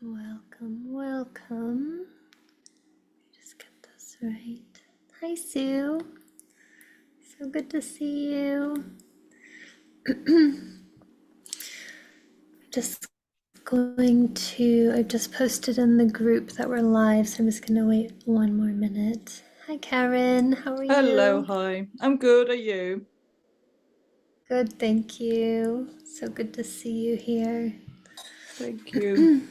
Welcome, welcome. Just get this right. Hi, Sue. So good to see you. I've just posted in the group that we're live, so I'm just going to wait one more minute. Hi, Karen. How are you? Hello, hi. I'm good. Are you? Good, thank you. So good to see you here. Thank you.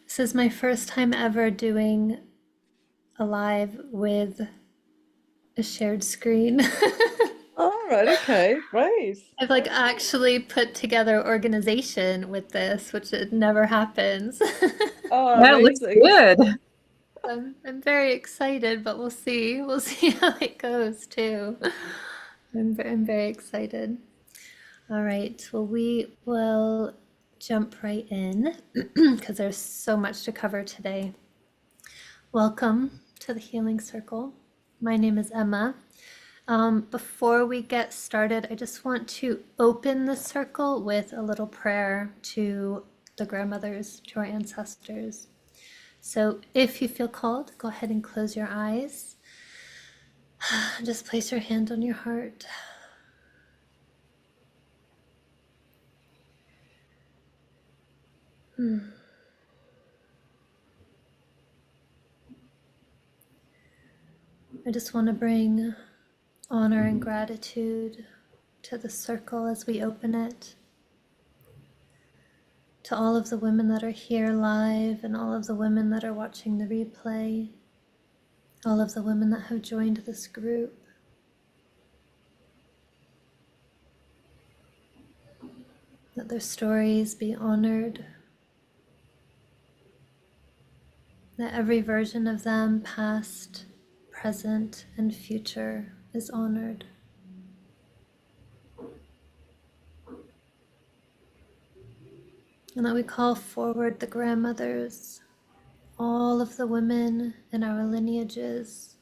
This is my first time ever doing a live with a shared screen. All right, okay, great. I've actually put together organization with this, which it never happens. Oh, That looks amazing. good. I'm very excited, but we'll see. We'll see how it goes too. I'm very excited. All right. Well, we will jump right in because there's so much to cover today. Welcome to the Healing Circle. My name is Emma. Before we get started, I just want to open the circle with a little prayer to the grandmothers, to our ancestors. So if you feel called, go ahead and close your eyes. Just place your hand on your heart. I just want to bring honor and gratitude to the circle as we open it. To all of the women that are here live and all of the women that are watching the replay. All of the women that have joined this group. That their stories be honored. That every version of them, past, present, and future, is honored. And that we call forward the grandmothers, all of the women in our lineages,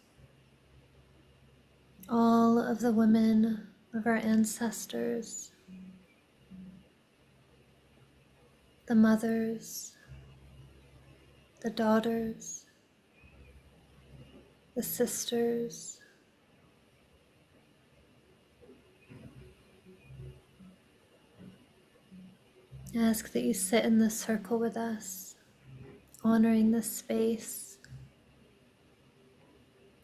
all of the women of our ancestors, the mothers, the daughters, the sisters. I ask that you sit in this circle with us, honoring this space,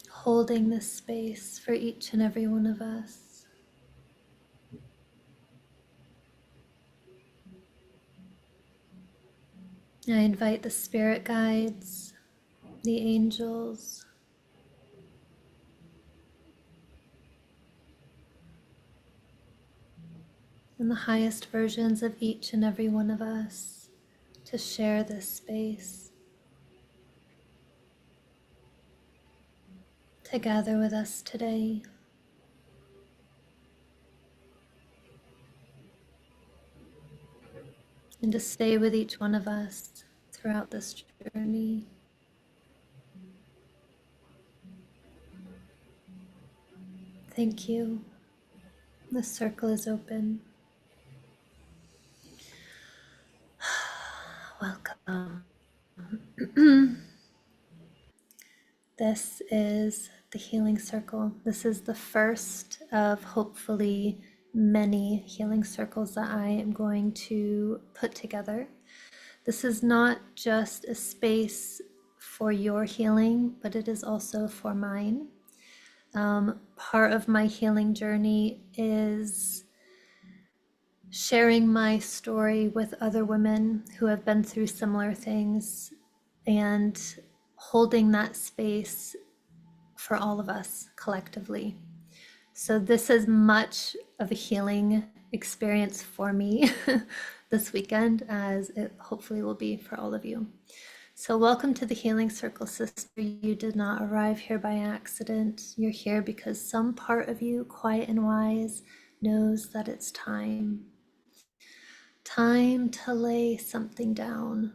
holding this space for each and every one of us. I invite the spirit guides, the angels, and the highest versions of each and every one of us to share this space, to gather with us today. And to stay with each one of us throughout this journey. Thank you. The circle is open. Welcome. This is the Healing Circle. This is the first of hopefully many healing circles that I am going to put together. This is not just a space for your healing, but it is also for mine. Part of my healing journey is sharing my story with other women who have been through similar things and holding that space for all of us collectively. So this is much of a healing experience for me this weekend, as it hopefully will be for all of you. So welcome to the Healing Circle, sister. You did not arrive here by accident. You're here because some part of you, quiet and wise, knows that it's time. Time to lay something down.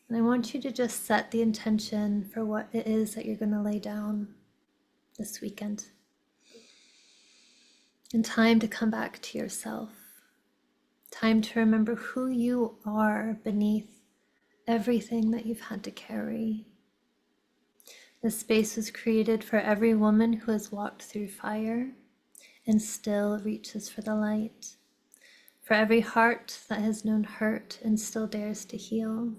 And I want you to just set the intention for what it is that you're going to lay down this weekend. And time to come back to yourself. Time to remember who you are beneath everything that you've had to carry. This space was created for every woman who has walked through fire and still reaches for the light. For every heart that has known hurt and still dares to heal.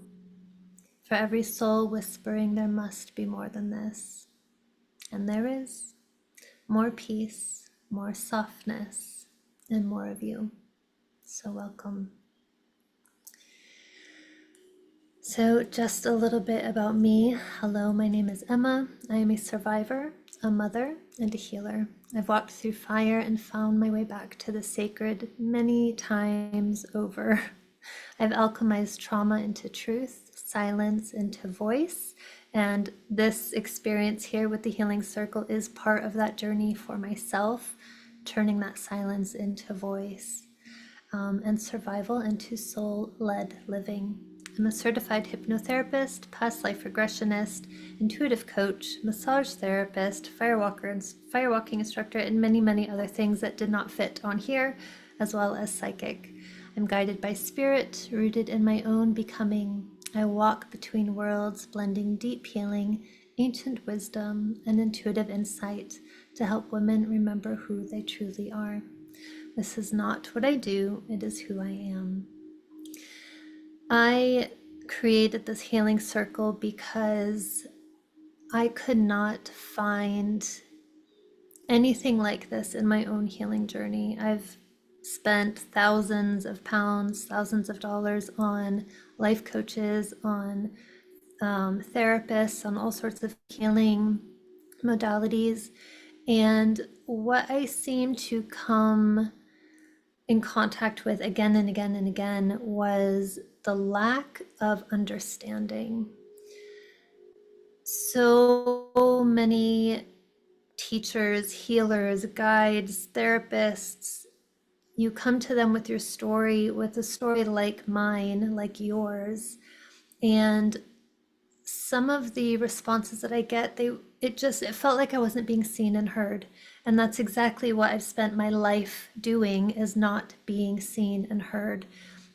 For every soul whispering there must be more than this. And there is more peace, more softness, and more of you. So welcome. So just a little bit about me. Hello, my name is Emma. I am a survivor, a mother, and a healer. I've walked through fire and found my way back to the sacred many times over. I've alchemized trauma into truth, silence into voice, and this experience here with the Healing Circle is part of that journey for myself, turning that silence into voice, and survival into soul-led living. I'm a certified hypnotherapist, past life regressionist, intuitive coach, massage therapist, firewalking instructor, and many, many other things that did not fit on here, as well as psychic. I'm guided by spirit, rooted in my own becoming. I walk between worlds, blending deep healing, ancient wisdom, and intuitive insight to help women remember who they truly are. This is not what I do, it is who I am. I created this healing circle because I could not find anything like this in my own healing journey. I've spent thousands of pounds, thousands of dollars on life coaches, on therapists, on all sorts of healing modalities. And what I seem to come in contact with again and again and again was the lack of understanding. So many teachers, healers, guides, therapists, you come to them with your story, with a story like mine, like yours, and some of the responses that I get, it felt like I wasn't being seen and heard. And that's exactly what I've spent my life doing, is not being seen and heard.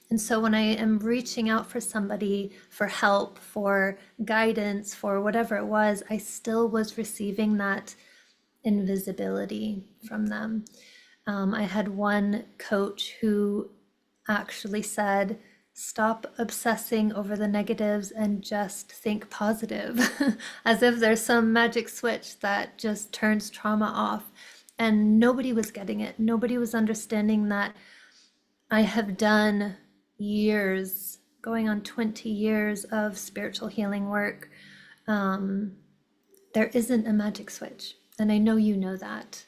And so when I am reaching out for somebody for help, for guidance, for whatever it was, I still was receiving that invisibility from them. I had one coach who actually said, stop obsessing over the negatives and just think positive, as if there's some magic switch that just turns trauma off. And nobody was getting it. Nobody was understanding that I have done years, going on 20 years of spiritual healing work. There isn't a magic switch. And I know you know that.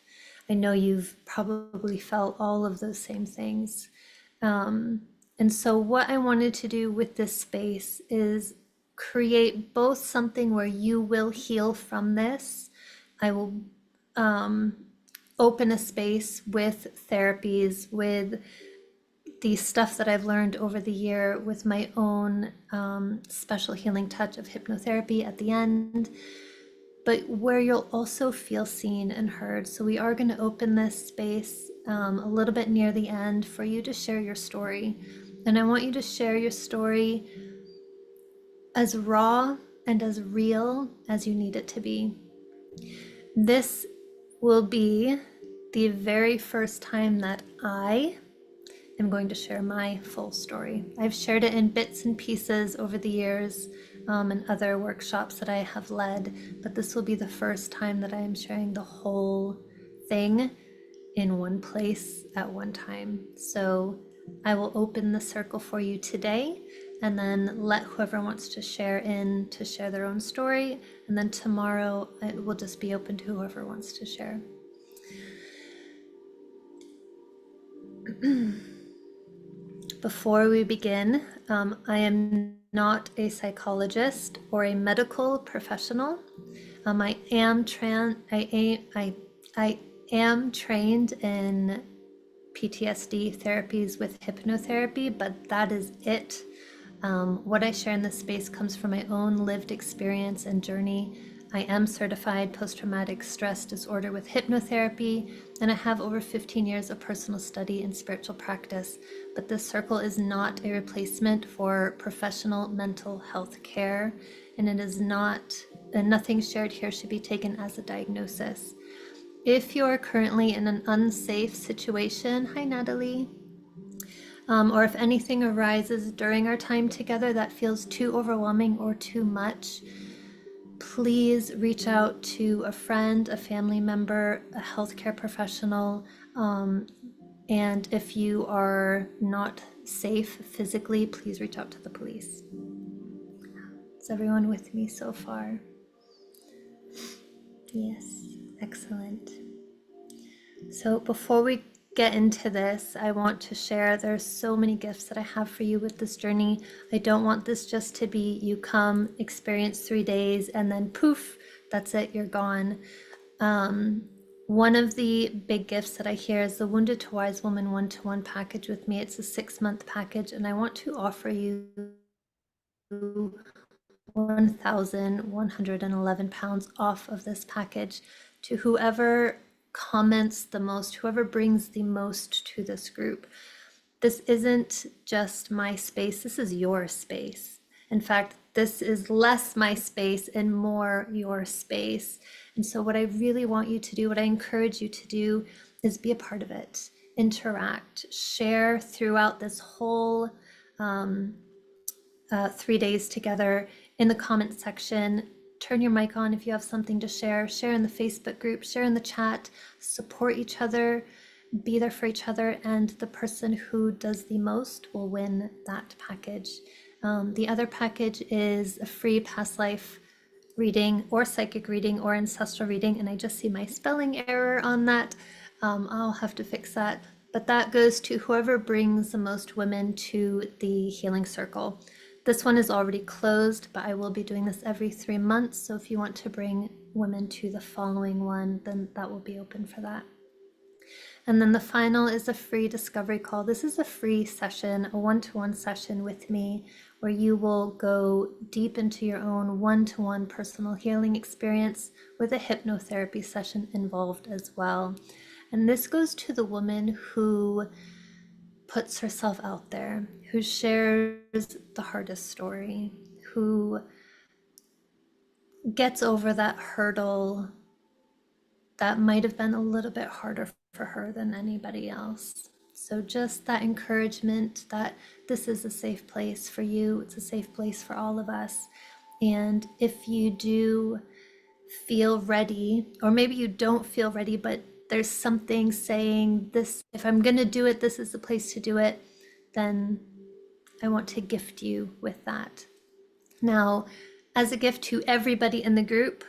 I know you've probably felt all of those same things. And so what I wanted to do with this space is create both something where you will heal from this. I will open a space with therapies, with the stuff that I've learned over the year, with my own special healing touch of hypnotherapy at the end, but where you'll also feel seen and heard. So we are going to open this space a little bit near the end for you to share your story. And I want you to share your story as raw and as real as you need it to be. This will be the very first time that I am going to share my full story. I've shared it in bits and pieces over the years and other workshops that I have led, but this will be the first time that I am sharing the whole thing in one place at one time. So I will open the circle for you today, and then let whoever wants to share in to share their own story. And then tomorrow it will just be open to whoever wants to share. Before we begin, I am not a psychologist or a medical professional. I am trained in PTSD therapies with hypnotherapy, but that is it. What I share in this space comes from my own lived experience and journey. I am certified post-traumatic stress disorder with hypnotherapy, and I have over 15 years of personal study and spiritual practice. But this circle is not a replacement for professional mental health care, and it is not, and nothing shared here should be taken as a diagnosis. If you're currently in an unsafe situation, hi Natalie, or if anything arises during our time together that feels too overwhelming or too much, please reach out to a friend, a family member, a healthcare professional. And if you are not safe physically, please reach out to the police. Is everyone with me so far? Yes, excellent. So before we get into this, I want to share there's so many gifts that I have for you with this journey. I don't want this just to be you come, experience 3 days, and then poof, that's it, you're gone. One of the big gifts that I hear is the Wounded to Wise Woman 1-to-1 package with me. It's a 6-month package, and I want to offer you £1,111 off of this package to whoever comments the most, whoever brings the most to this group. This isn't just my space, this is your space. In fact, this is less my space and more your space. And so what I really want you to do, what I encourage you to do, is be a part of it, interact, share throughout this whole 3 days together in the comment section. Turn your mic on if you have something to share. Share in the Facebook group, share in the chat, support each other, be there for each other, and the person who does the most will win that package. The other package is a free past life reading or psychic reading or ancestral reading, and I just see my spelling error on that. I'll have to fix that. But that goes to whoever brings the most women to the healing circle. This one is already closed, but I will be doing this every 3 months. So if you want to bring women to the following one, then that will be open for that. And then the final is a free discovery call. This is a free session, a one-to-one session with me, where you will go deep into your own one-to-one personal healing experience with a hypnotherapy session involved as well. And this goes to the woman who puts herself out there, who shares the hardest story, who gets over that hurdle that might have been a little bit harder for her than anybody else. So just that encouragement that this is a safe place for you, it's a safe place for all of us. And if you do feel ready, or maybe you don't feel ready, but there's something saying this, if I'm going to do it, this is the place to do it, then I want to gift you with that. Now, as a gift to everybody in the group,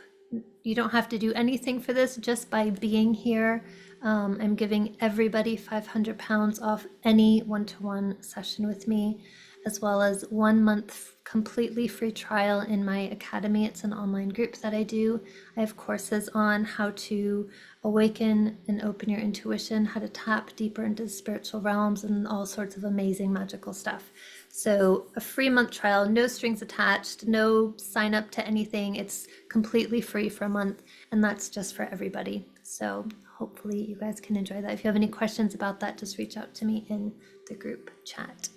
you don't have to do anything for this. Just by being here, I'm giving everybody £500 off any one-to-one session with me, as well as 1 month completely free trial in my academy. It's an online group that I do. I have courses on how to awaken and open your intuition, how to tap deeper into spiritual realms, and all sorts of amazing magical stuff. So a free month trial, no strings attached, no sign up to anything. It's completely free for a month, and that's just for everybody. So hopefully you guys can enjoy that. If you have any questions about that, just reach out to me in the group chat.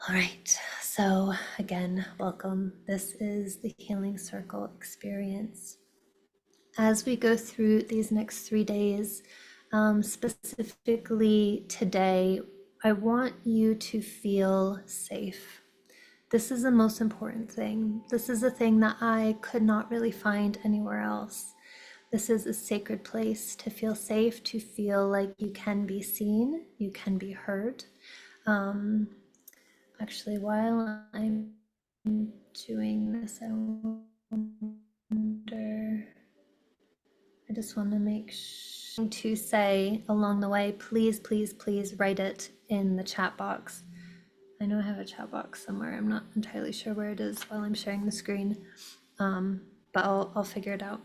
All right, so again, welcome. This is the Healing Circle experience. As we go through these next 3 days, specifically today, I want you to feel safe. This is the most important thing. This is a thing that I could not really find anywhere else. This is a sacred place to feel safe, to feel like you can be seen, you can be heard. Actually, while I'm doing this, I wonder, I just want to make sure to say along the way, please, please, please write it in the chat box. I know I have a chat box somewhere. I'm not entirely sure where it is while I'm sharing the screen, but I'll figure it out.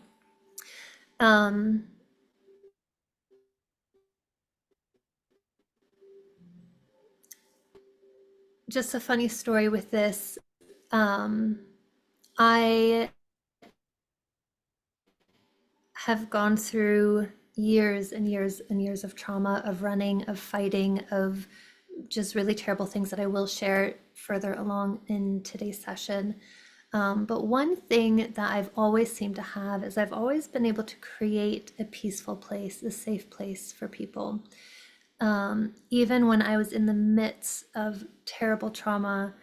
just a funny story with this. I have gone through years and years and years of trauma, of running, of fighting, of just really terrible things that I will share further along in today's session. But one thing that I've always seemed to have is I've always been able to create a peaceful place, a safe place for people. Even when I was in the midst of terrible trauma,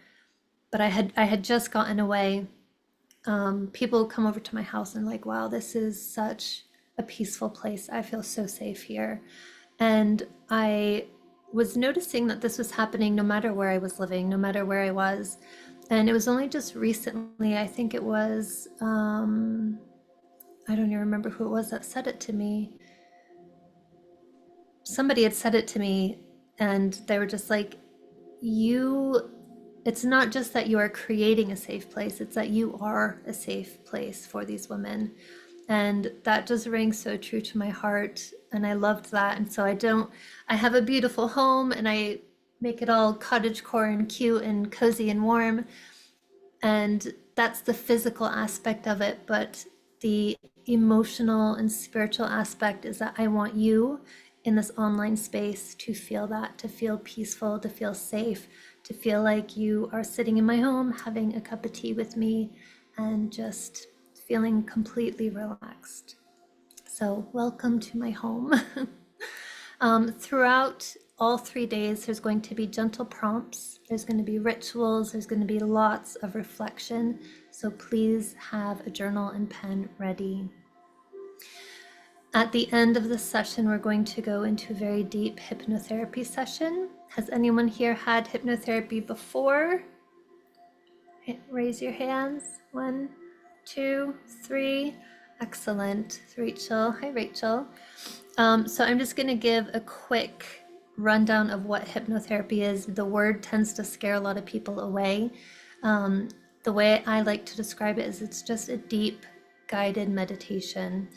but I had just gotten away. People come over to my house and like, wow, this is such a peaceful place. I feel so safe here. And I was noticing that this was happening no matter where I was living, no matter where I was. And it was only just recently, I think it was, I don't even remember who it was that said it to me. Somebody had said it to me, and they were just like, it's not just that you are creating a safe place, it's that you are a safe place for these women. And that just rings so true to my heart. And I loved that. And so I have a beautiful home and I make it all cottagecore and cute and cozy and warm. And that's the physical aspect of it. But the emotional and spiritual aspect is that I want you in this online space to feel that, to feel peaceful, to feel safe, to feel like you are sitting in my home having a cup of tea with me and just feeling completely relaxed. So welcome to my home. Throughout all 3 days, there's going to be gentle prompts, there's going to be rituals, there's going to be lots of reflection. So please have a journal and pen ready. At the end of the session, we're going to go into a very deep hypnotherapy session. Has anyone here had hypnotherapy before? Raise your hands. 1, 2, 3. Excellent. Rachel. Hi, Rachel. So I'm just going to give a quick rundown of what hypnotherapy is. The word tends to scare a lot of people away. The way I like to describe it is it's just a deep guided meditation.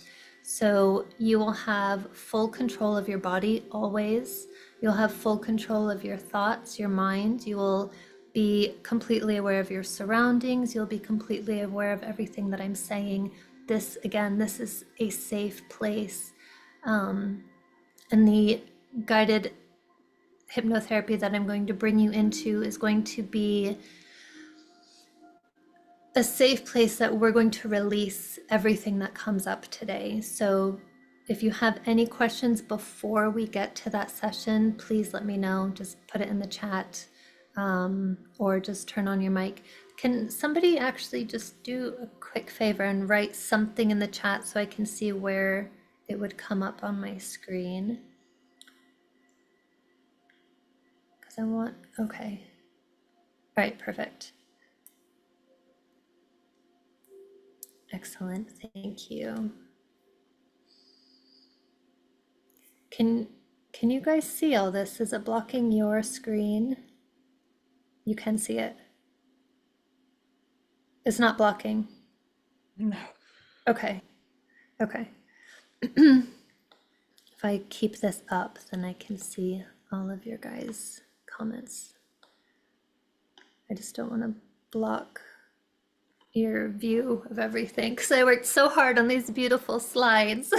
So you will have full control of your body always. You'll have full control of your thoughts, your mind. You will be completely aware of your surroundings. You'll be completely aware of everything that I'm saying. This is a safe place. And the guided hypnotherapy that I'm going to bring you into is going to be a safe place that we're going to release everything that comes up today. So if you have any questions before we get to that session, please let me know. Just put it in the chat, or just turn on your mic. Can somebody actually just do a quick favor and write something in the chat so I can see where it would come up on my screen? Because I want, okay. All right, perfect. Excellent, thank you. Can you guys see all this? Is it blocking your screen? You can see it. It's not blocking. No. Okay. Okay. If I keep this up, then I can see all of your guys' comments. I just don't want to block your view of everything because I worked so hard on these beautiful slides.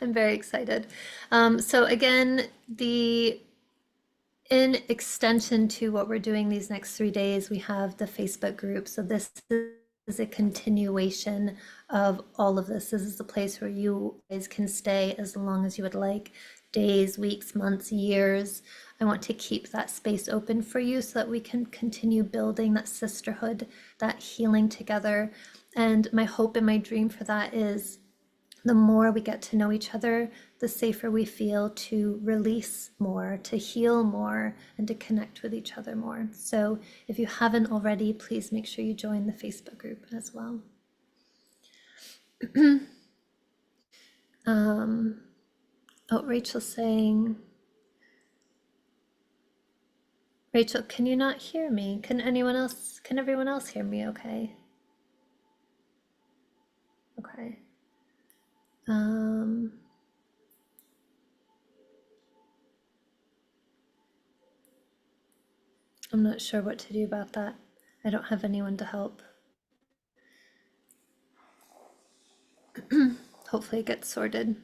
I'm very excited. So again, in extension to what we're doing these next 3 days, we have the Facebook group. So this is a continuation of all of this. This is the place where you guys can stay as long as you would like, days, weeks, months, years. I want to keep that space open for you so that we can continue building that sisterhood, that healing together. And my hope and my dream for that is the more we get to know each other, the safer we feel to release more, to heal more, and to connect with each other more. So if you haven't already, please make sure you join the Facebook group as well. Oh, Rachel's saying, Rachel, can you not hear me? Can everyone else hear me okay? Okay. I'm not sure what to do about that. I don't have anyone to help. Hopefully it gets sorted.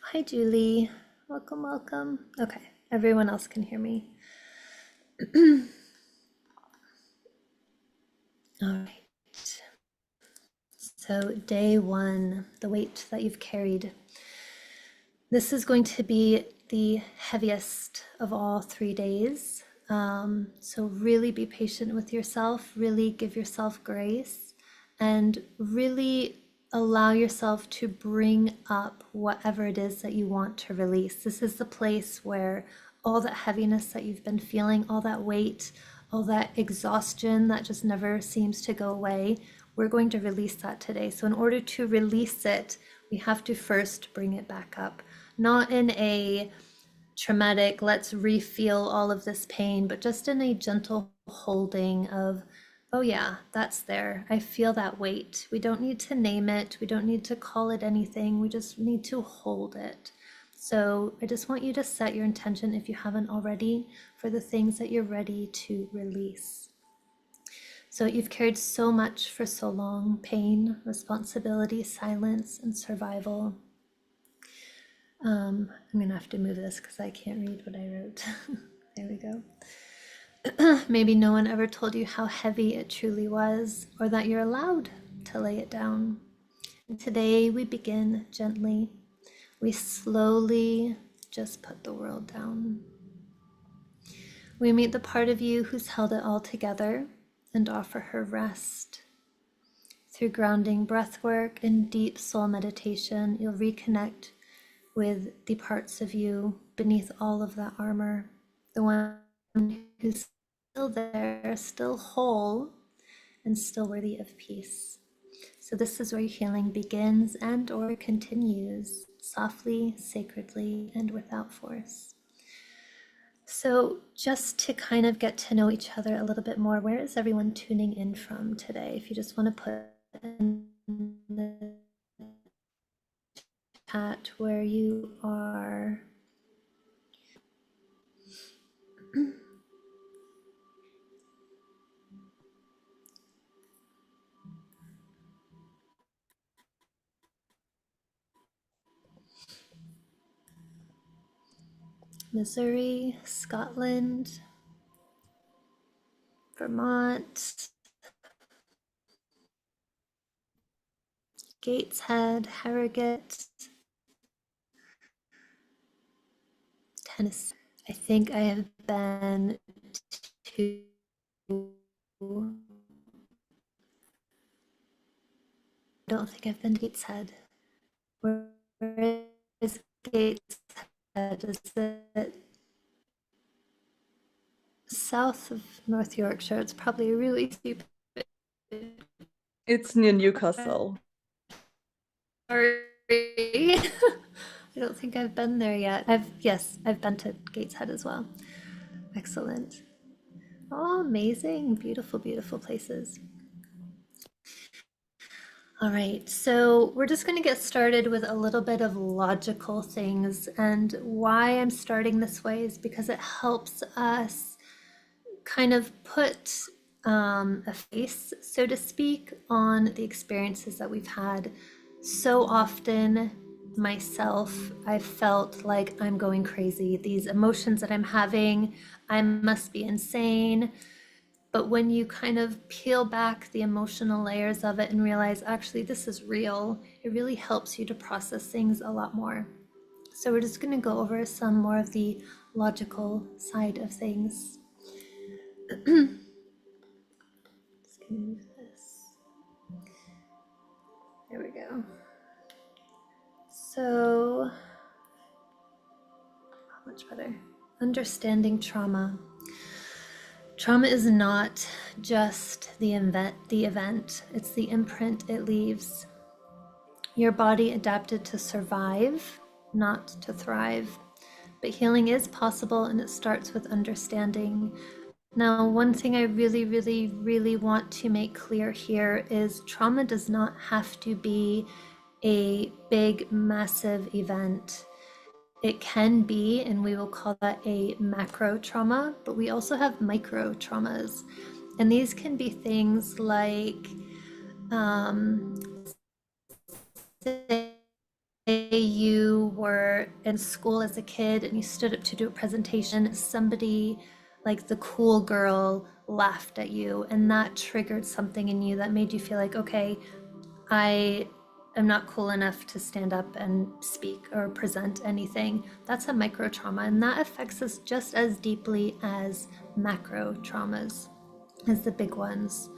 Hi, Julie. Welcome, welcome. Okay, everyone else can hear me. All right. So, day one, the weight that you've carried. This is going to be the heaviest of all 3 days. So, really be patient with yourself, really give yourself grace, and really allow yourself to bring up whatever it is that you want to release. This is the place where all that heaviness that you've been feeling, all that weight, all that exhaustion that just never seems to go away, we're going to release that today. So, in order to release it, we have to first bring it back up, not in a traumatic, let's refeel all of this pain, but just in a gentle holding of, oh yeah, that's there. I feel that weight. We don't need to name it. We don't need to call it anything. We just need to hold it. So I just want you to set your intention, if you haven't already, for the things that you're ready to release. So you've carried so much for so long: pain, responsibility, silence, and survival. I'm gonna have to move this because I can't read what I wrote. There we go. Maybe no one ever told you how heavy it truly was, or that you're allowed to lay it down. And today we begin gently. We slowly just put the world down. We meet the part of you who's held it all together and offer her rest. Through grounding breath work and deep soul meditation, you'll reconnect with the parts of you beneath all of that armor, the one who's still there, still whole, and still worthy of peace. So this is where your healing begins and or continues, softly, sacredly, and without force. So just to kind of get to know each other a little bit more, where is everyone tuning in from today? If you just want to put in the chat where you are. Missouri, Scotland, Vermont, Gateshead, Harrogate, Tennessee. I think I have been to, I don't think I've been to Gateshead. Where is Gateshead? Is it south of North Yorkshire? It's probably really stupid. It's near Newcastle. Sorry. I don't think I've been there yet. I've been to Gateshead as well. Excellent. Oh, amazing. Beautiful, beautiful places. All right, so we're just going to get started with a little bit of logical things. And why I'm starting this way is because it helps us kind of put a face, so to speak, on the experiences that we've had. So often, myself, I've felt like I'm going crazy. These emotions that I'm having, I must be insane. But when you kind of peel back the emotional layers of it and realize, actually, this is real, it really helps you to process things a lot more. So we're just going to go over some more of the logical side of things. Just gonna move this. There we go. So, much better. Understanding trauma. Trauma is not just the event, it's the imprint it leaves. Your body adapted to survive, not to thrive. But healing is possible, and it starts with understanding. Now, one thing I really, really, really want to make clear here is trauma does not have to be a big, massive event. it can be, and we will call that a macro trauma, but we also have micro traumas. And these can be things like, say you were in school as a kid and you stood up to do a presentation, somebody like the cool girl laughed at you, and that triggered something in you that made you feel like, okay, I am not cool enough to stand up and speak or present anything. That's a micro trauma, and that affects us just as deeply as macro traumas, as the big ones.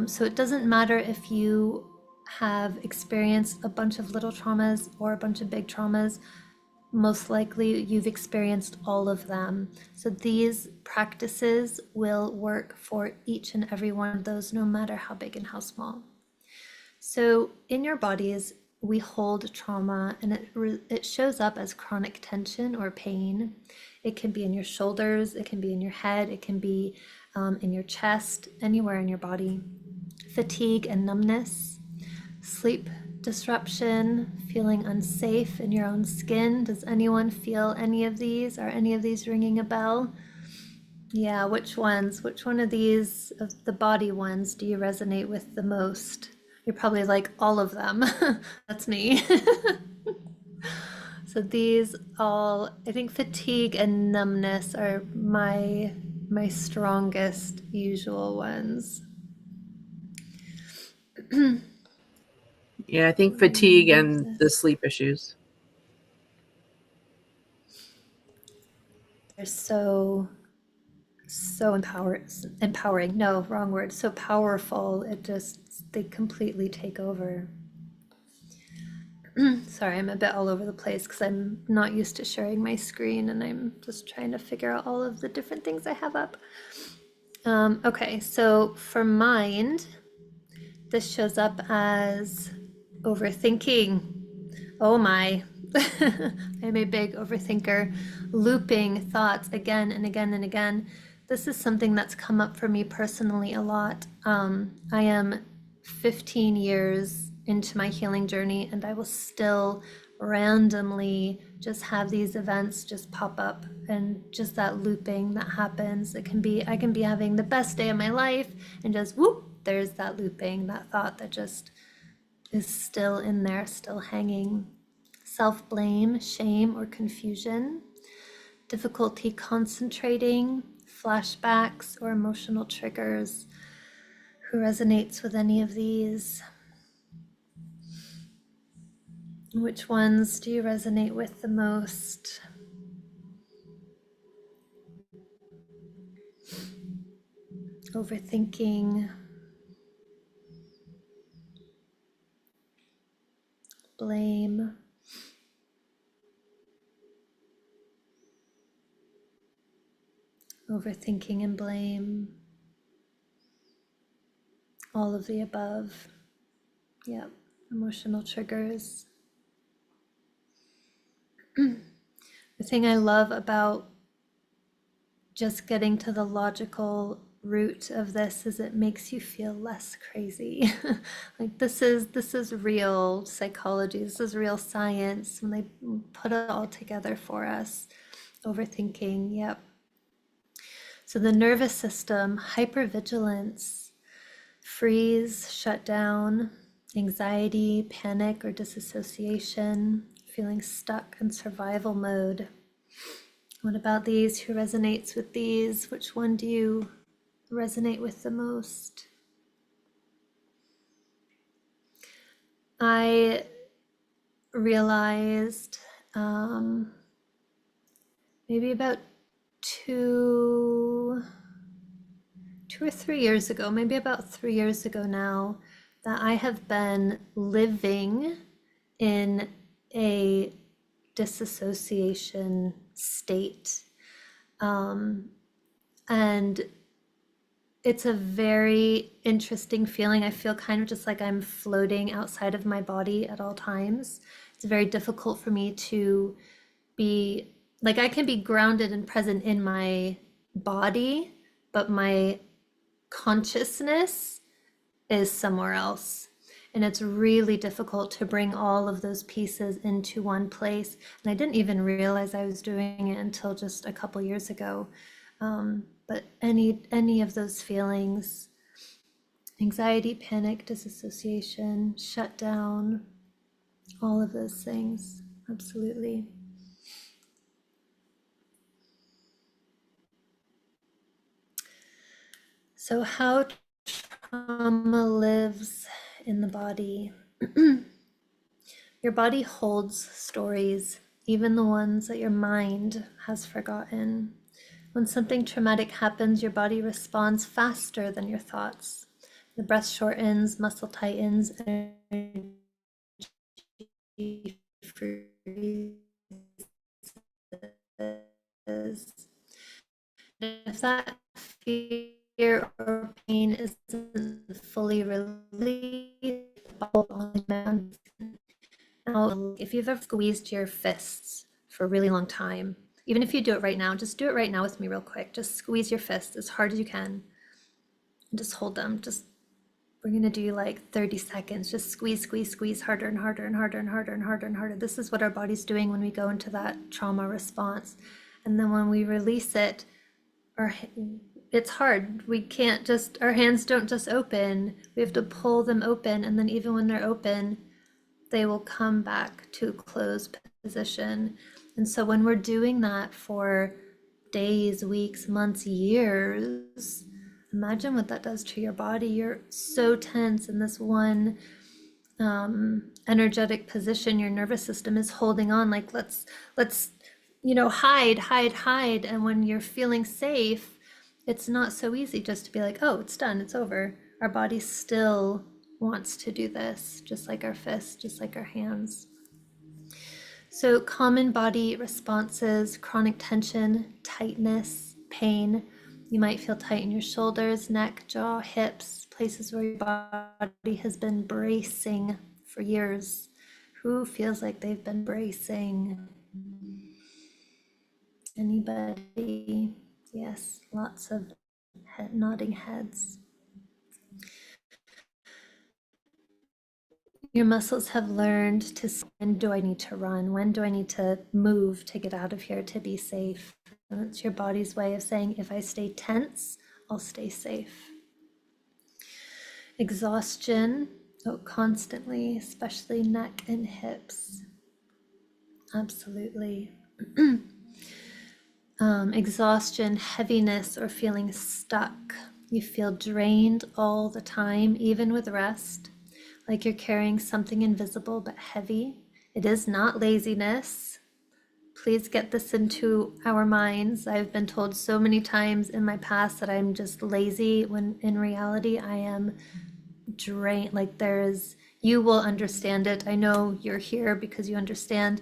So it doesn't matter if you have experienced a bunch of little traumas or a bunch of big traumas. Most likely you've experienced all of them. So these practices will work for each and every one of those, no matter how big and how small. So in your bodies, we hold trauma, and it shows up as chronic tension or pain. It can be in your shoulders, it can be in your head, it can be in your chest, anywhere in your body. Fatigue and numbness, sleep disruption, feeling unsafe in your own skin. Does anyone feel any of these? Are any of these ringing a bell? Yeah, which ones? Which one of these, of the body ones, do you resonate with the most? You're probably like, all of them. That's me. So these all, I think fatigue and numbness are my strongest usual ones. Yeah, I think fatigue and the sleep issues. They're so empowering. No, wrong word. So powerful. They completely take over. Sorry, I'm a bit all over the place because I'm not used to sharing my screen, and I'm just trying to figure out all of the different things I have up. Okay, so for mind, this shows up as overthinking. Oh my, I'm a big overthinker, looping thoughts again and again and again. This is something that's come up for me personally a lot. I am 15 years into my healing journey, and I will still randomly just have these events just pop up, and just that looping that happens. I can be having the best day of my life, and just whoop, there's that looping, that thought that just is still in there, still hanging. Self-blame, shame, or confusion, difficulty concentrating, flashbacks, or emotional triggers. Who resonates with any of these? Which ones do you resonate with the most? Overthinking, blame, overthinking and blame, all of the above. Yep, emotional triggers. The thing I love about just getting to the logical root of this is it makes you feel less crazy. Like this is real psychology. This is real science when they put it all together for us. Overthinking, yep. So the nervous system, hypervigilance, freeze, shut down, anxiety, panic or disassociation, feeling stuck in survival mode. What about these? Who resonates with these? Which one do you resonate with the most? I realized maybe about two or 3 years ago, maybe about 3 years ago now, that I have been living in a disassociation state. And it's a very interesting feeling. I feel kind of just like I'm floating outside of my body at all times. It's very difficult for me to be, like, I can be grounded and present in my body, but my consciousness is somewhere else. And it's really difficult to bring all of those pieces into one place. And I didn't even realize I was doing it until just a couple years ago. But any of those feelings, anxiety, panic, disassociation, shutdown, all of those things, absolutely. So how trauma lives in the body. Your body holds stories, even the ones that your mind has forgotten. When something traumatic happens, your body responds faster than your thoughts. The breath shortens, muscle tightens, energy freezes. If that fear or pain isn't fully released, if you've ever squeezed your fists for a really long time, even if you do it right now, just do it right now with me real quick. Just squeeze your fists as hard as you can and just hold them. We're gonna do like 30 seconds. Just squeeze, squeeze, squeeze harder and harder and harder and harder and harder and harder. This is what our body's doing when we go into that trauma response. And then when we release it, it's hard. We can't just, our hands don't just open. We have to pull them open. And then even when they're open, they will come back to closed position. And so when we're doing that for days, weeks, months, years, imagine what that does to your body. You're so tense in this one energetic position. Your nervous system is holding on like, let's hide. And when you're feeling safe, it's not so easy just to be like, oh, it's done, it's over. Our body still wants to do this, just like our fists, just like our hands. So common body responses: chronic tension, tightness, pain. You might feel tight in your shoulders, neck, jaw, hips, places where your body has been bracing for years. Who feels like they've been bracing? Anybody? Yes, lots of nodding heads. Your muscles have learned to, when do I need to run? When do I need to move to get out of here to be safe? And it's your body's way of saying, if I stay tense, I'll stay safe. Exhaustion, constantly, especially neck and hips. Absolutely. Exhaustion, heaviness, or feeling stuck. You feel drained all the time, even with rest, like you're carrying something invisible but heavy. It is not laziness. Please get this into our minds. I've been told so many times in my past that I'm just lazy, when in reality I am drained. Like you will understand it. I know you're here because you understand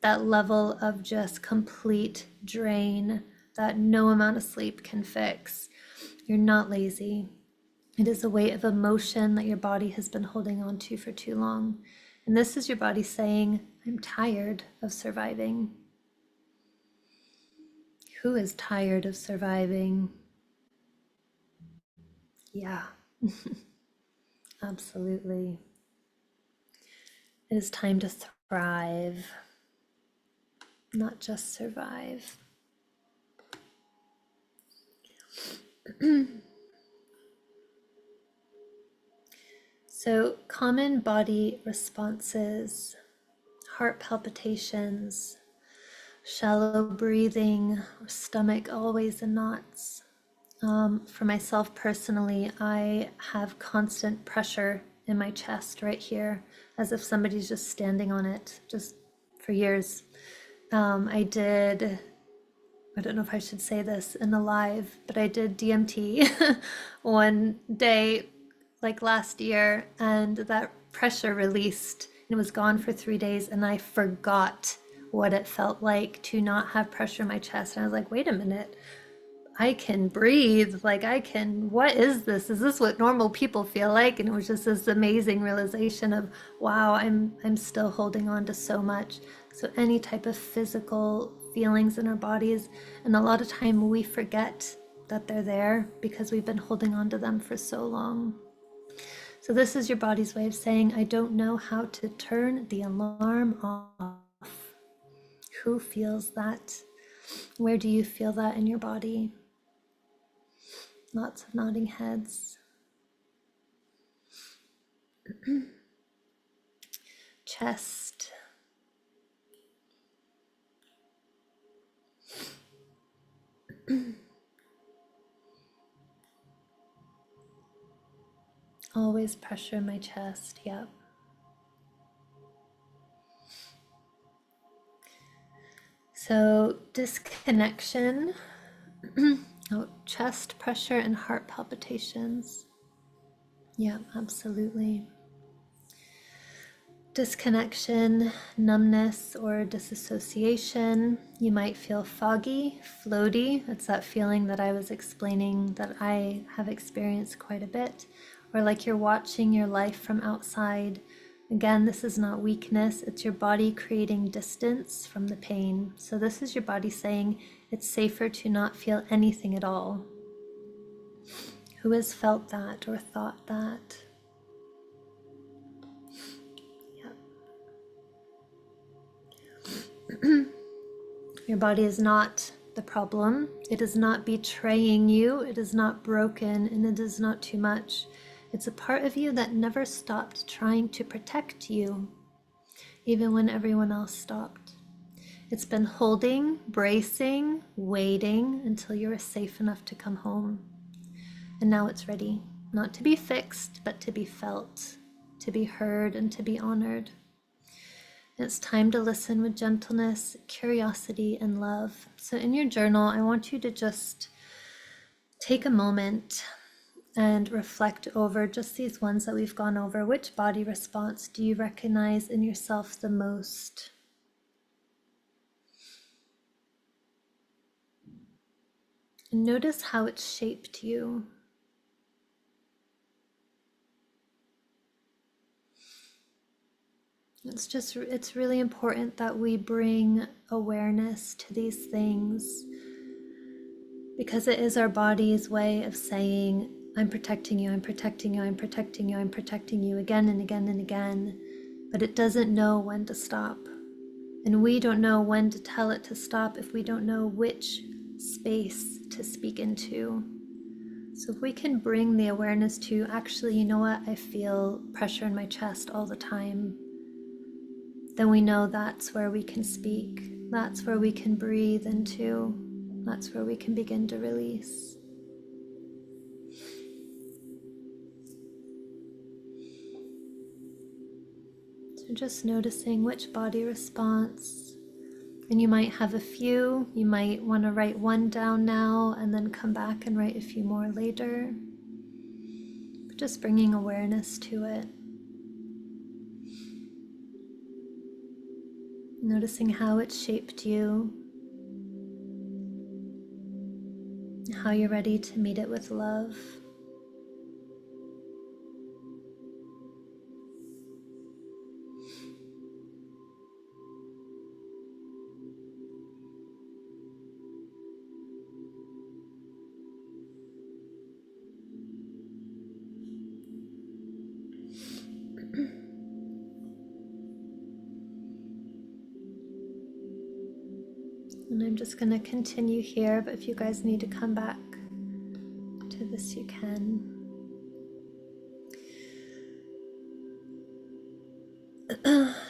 that level of just complete drain that no amount of sleep can fix. You're not lazy. It is a weight of emotion that your body has been holding on to for too long. And this is your body saying, I'm tired of surviving. Who is tired of surviving? Yeah, absolutely. It is time to thrive, not just survive. So common body responses: heart palpitations, shallow breathing, or stomach always in knots. For myself personally, I have constant pressure in my chest right here, as if somebody's just standing on it, just for years. I don't know if I should say this in a live, but I did DMT one day, like last year, and that pressure released and it was gone for 3 days, and I forgot what it felt like to not have pressure in my chest. And I was like, wait a minute, I can breathe, what is this? Is this what normal people feel like? And it was just this amazing realization of, wow, I'm still holding on to so much. So any type of physical feelings in our bodies, and a lot of time we forget that they're there because we've been holding on to them for so long. So this is your body's way of saying, I don't know how to turn the alarm off. Who feels that? Where do you feel that in your body? Lots of nodding heads. Chest. Always pressure my chest, yep. So disconnection, oh, chest pressure and heart palpitations. Yeah, absolutely. Disconnection, numbness, or disassociation. You might feel foggy, floaty. It's that feeling that I was explaining that I have experienced quite a bit. Or like you're watching your life from outside. Again, this is not weakness. It's your body creating distance from the pain. So this is your body saying it's safer to not feel anything at all. Who has felt that or thought that? Your body is not the problem. It is not betraying you. It is not broken, and it is not too much. It's a part of you that never stopped trying to protect you, even when everyone else stopped. It's been holding, bracing, waiting until you were safe enough to come home. And now it's ready, not to be fixed, but to be felt, to be heard, and to be honored. It's time to listen with gentleness, curiosity, and love. So in your journal, I want you to just take a moment and reflect over just these ones that we've gone over. Which body response do you recognize in yourself the most? And notice how it's shaped you. It's really important that we bring awareness to these things, because it is our body's way of saying, I'm protecting you, I'm protecting you, I'm protecting you, I'm protecting you again and again and again, but it doesn't know when to stop. And we don't know when to tell it to stop if we don't know which space to speak into. So if we can bring the awareness to, actually, you know what, I feel pressure in my chest all the time, then we know that's where we can speak. That's where we can breathe into. That's where we can begin to release. So just noticing which body response. And you might have a few. You might want to write one down now and then come back and write a few more later. But just bringing awareness to it. Noticing how it shaped you, how you're ready to meet it with love. And I'm just going to continue here, but if you guys need to come back to this, you can.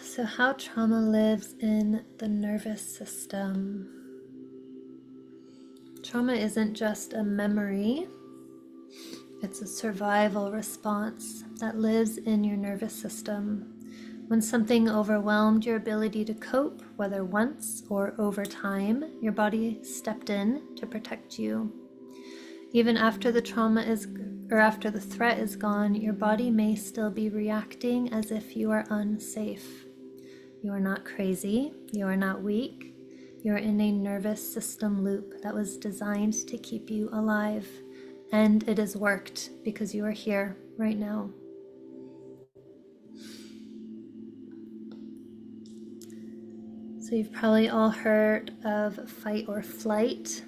So how trauma lives in the nervous system. Trauma isn't just a memory, it's a survival response that lives in your nervous system. When something overwhelmed your ability to cope, whether once or over time, your body stepped in to protect you. Even after the trauma is, or after the threat is gone, your body may still be reacting as if you are unsafe. You are not crazy, you are not weak, you are in a nervous system loop that was designed to keep you alive. And it has worked because you are here right now. So you've probably all heard of fight or flight.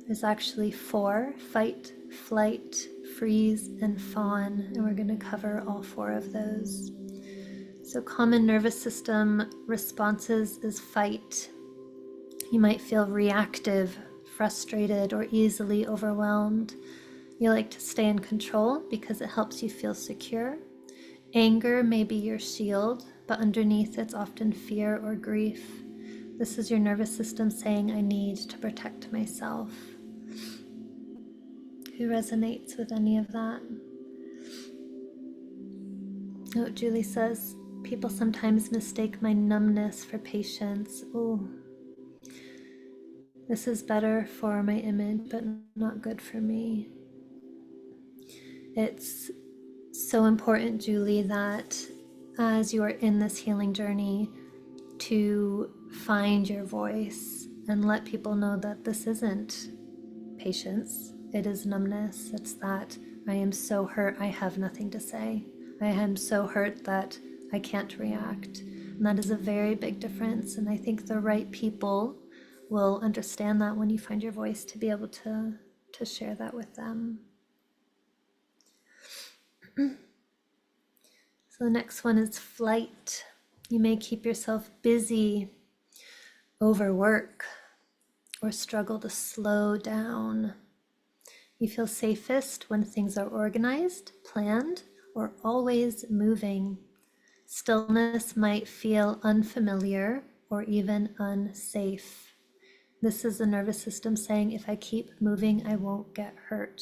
There's actually 4: fight, flight, freeze, and fawn, and we're going to cover all 4 of those. So common nervous system responses is fight. You might feel reactive, frustrated, or easily overwhelmed. You like to stay in control because it helps you feel secure. Anger may be your shield, but underneath it's often fear or grief. This is your nervous system saying, I need to protect myself. Who resonates with any of that? Oh, Julie says, people sometimes mistake my numbness for patience. Oh, this is better for my image, but not good for me. It's so important, Julie, that as you are in this healing journey, to find your voice and let people know that this isn't patience, it is numbness. It's that I am so hurt, I have nothing to say. I am so hurt that I can't react. And that is a very big difference. And I think the right people will understand that when you find your voice, to be able to share that with them. So the next one is flight. You may keep yourself busy, overwork, or struggle to slow down. You feel safest when things are organized, planned, or always moving. Stillness might feel unfamiliar or even unsafe. This is the nervous system saying, if I keep moving, I won't get hurt.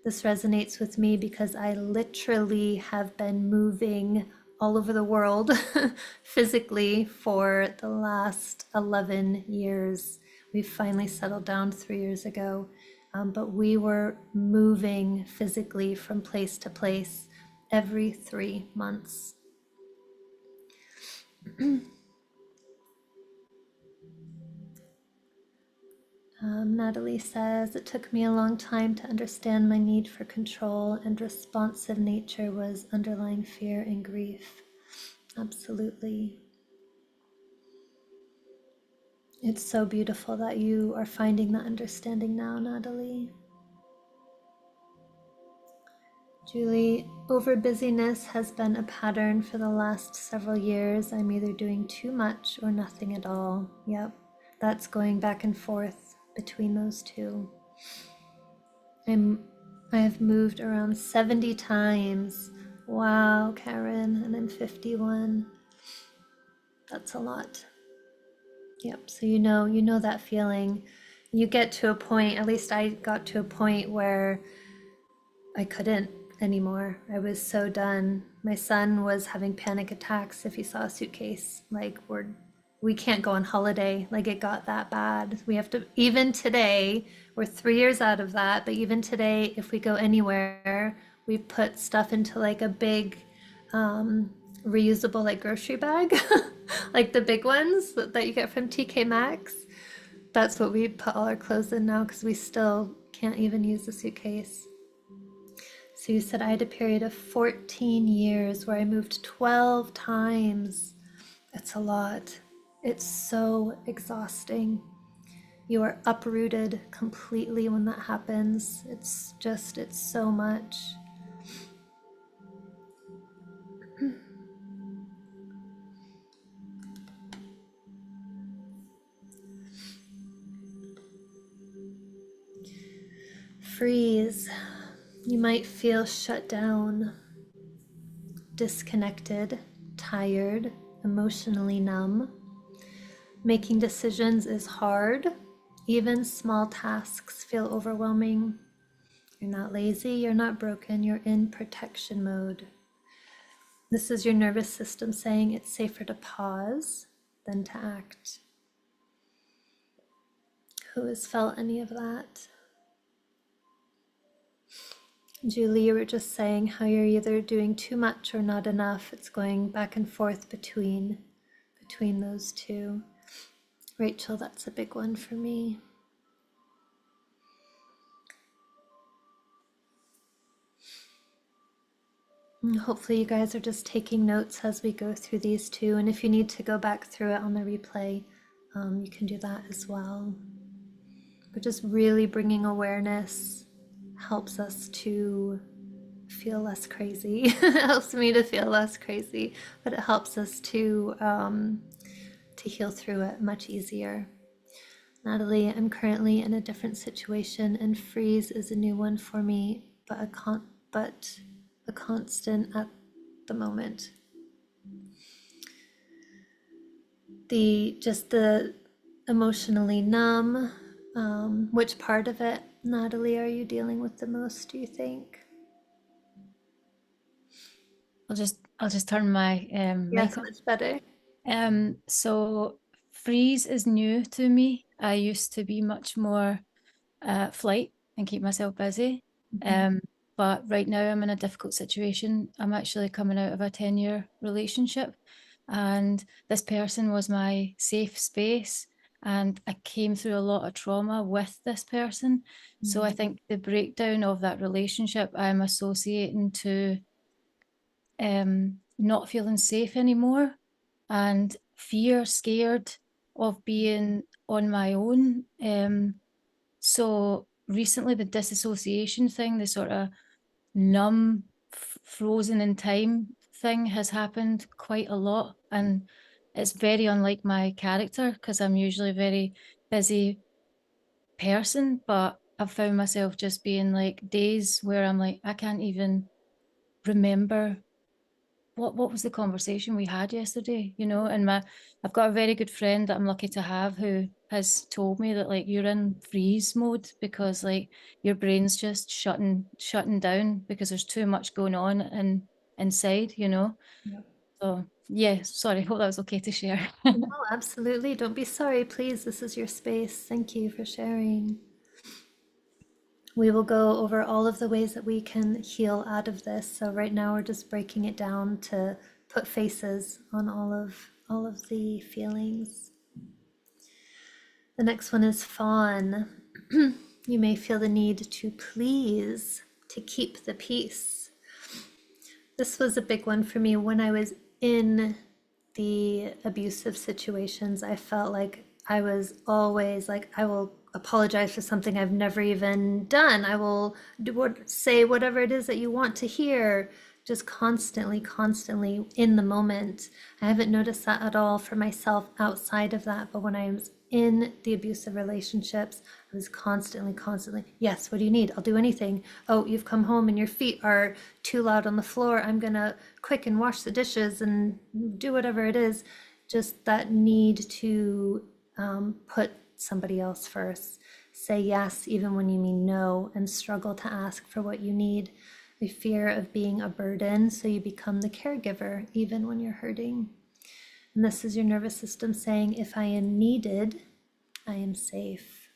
This resonates with me because I literally have been moving all over the world physically for the last 11 years. We finally settled down 3 years ago, but we were moving physically from place to place every 3 months. Natalie says, it took me a long time to understand my need for control, and responsive nature was underlying fear and grief. Absolutely. It's so beautiful that you are finding that understanding now, Natalie. Julie, overbusyness has been a pattern for the last several years. I'm either doing too much or nothing at all. Yep, that's going back and forth between those two. I've moved around 70 times. Wow, Karen, and I'm 51. That's a lot. Yep, so you know that feeling. You get to a point, at least I got to a point where I couldn't anymore. I was so done. My son was having panic attacks if he saw a suitcase. Like, we can't go on holiday. Like, it got that bad. We have to, even today, we're 3 years out of that, but even today, if we go anywhere, we put stuff into like a big reusable like grocery bag, like the big ones that you get from TK Maxx. That's what we put all our clothes in now because we still can't even use the suitcase. So you said I had a period of 14 years where I moved 12 times. That's a lot. It's so exhausting. You are uprooted completely when that happens. It's so much. Freeze. You might feel shut down, disconnected, tired, emotionally numb. Making decisions is hard. Even small tasks feel overwhelming. You're not lazy, you're not broken, you're in protection mode. This is your nervous system saying it's safer to pause than to act. Who has felt any of that? Julie, you were just saying how you're either doing too much or not enough. It's going back and forth between those two. Rachel, that's a big one for me. And hopefully you guys are just taking notes as we go through these two. And if you need to go back through it on the replay, you can do that as well. We're just really bringing awareness helps us to feel less crazy. It helps me to feel less crazy, but it helps us to heal through it much easier. Natalie, I'm currently in a different situation, and freeze is a new one for me, but a constant at the moment. The emotionally numb. Which part of it, Natalie, are you dealing with the most, do you think? I'll just turn my Yes, mic on. much better. So freeze is new to me. I used to be much more flight and keep myself busy. But right now I'm in a difficult situation. I'm actually coming out of a 10-year relationship, and this person was my safe space. And I came through a lot of trauma with this person. So I think the breakdown of that relationship I'm associating to not feeling safe anymore and fear, scared of being on my own. So recently, the disassociation thing, the sort of numb, frozen in time thing has happened quite a lot. And it's very unlike my character because I'm usually a very busy person, but I've found myself just being like days where I'm like, I can't even remember what was the conversation we had yesterday, you know? And I've got a very good friend that I'm lucky to have who has told me that like you're in freeze mode because like your brain's just shutting down because there's too much going on inside, you know? Yeah. So yeah, sorry, hope that was okay to share. No, absolutely. Don't be sorry, please. This is your space. Thank you for sharing. We will go over all of the ways that we can heal out of this. So right now we're just breaking it down to put faces on all of the feelings. The next one is fawn. You may feel the need to please, to keep the peace. This was a big one for me when I was in the abusive situations. I felt like I was always like, I will apologize for something I've never even done. I will say whatever it is that you want to hear, just constantly in the moment. I haven't noticed that at all for myself outside of that, but when I was in the abusive relationships, I was constantly, yes, what do you need? I'll do anything. Oh, you've come home and your feet are too loud on the floor. I'm gonna quick and wash the dishes and do whatever it is. Just that need to put somebody else first. Say yes even when you mean no, and struggle to ask for what you need. The fear of being a burden, so you become the caregiver even when you're hurting. And this is your nervous system saying, if I am needed, I am safe.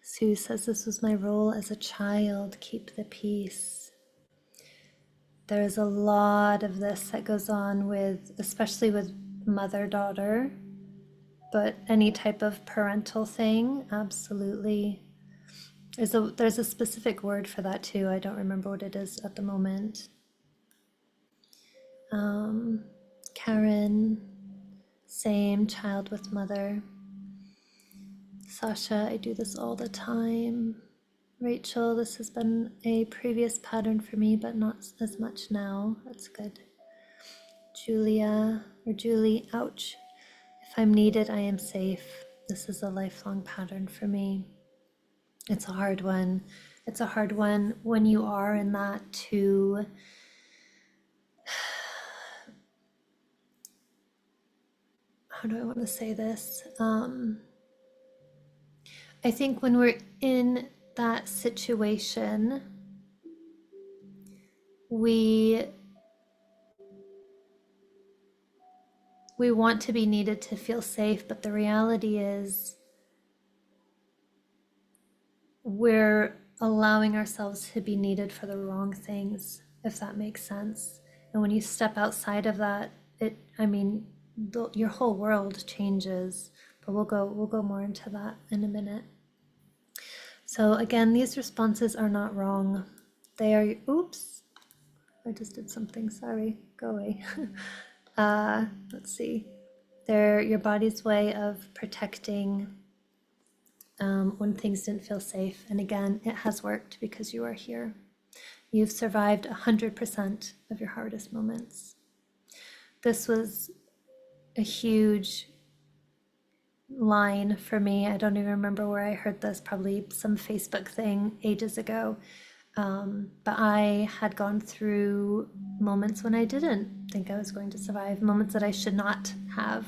Sue says, this was my role as a child, keep the peace. There's a lot of this that goes on with, especially with mother-daughter, but any type of parental thing, absolutely. There's a specific word for that too. I don't remember what it is at the moment. Karen, same, child with mother. Sasha, I do this all the time. Rachel, this has been a previous pattern for me, but not as much now. That's good. Julia, or Julie, ouch. If I'm needed, I am safe. This is a lifelong pattern for me. It's a hard one. It's a hard one when you are in that too. How do I want to say this? I think when we're in that situation, we want to be needed to feel safe, but the reality is we're allowing ourselves to be needed for the wrong things, if that makes sense. And when you step outside of that, your whole world changes. But we'll go more into that in a minute. So again, these responses are not wrong. They are, oops, I just did something, sorry, go away. Let's see. They're your body's way of protecting when things didn't feel safe. And again, it has worked because you are here. You've survived 100% of your hardest moments. This was a huge line for me. I don't even remember where I heard this, probably some Facebook thing ages ago. But I had gone through moments when I didn't think I was going to survive, moments that I should not have.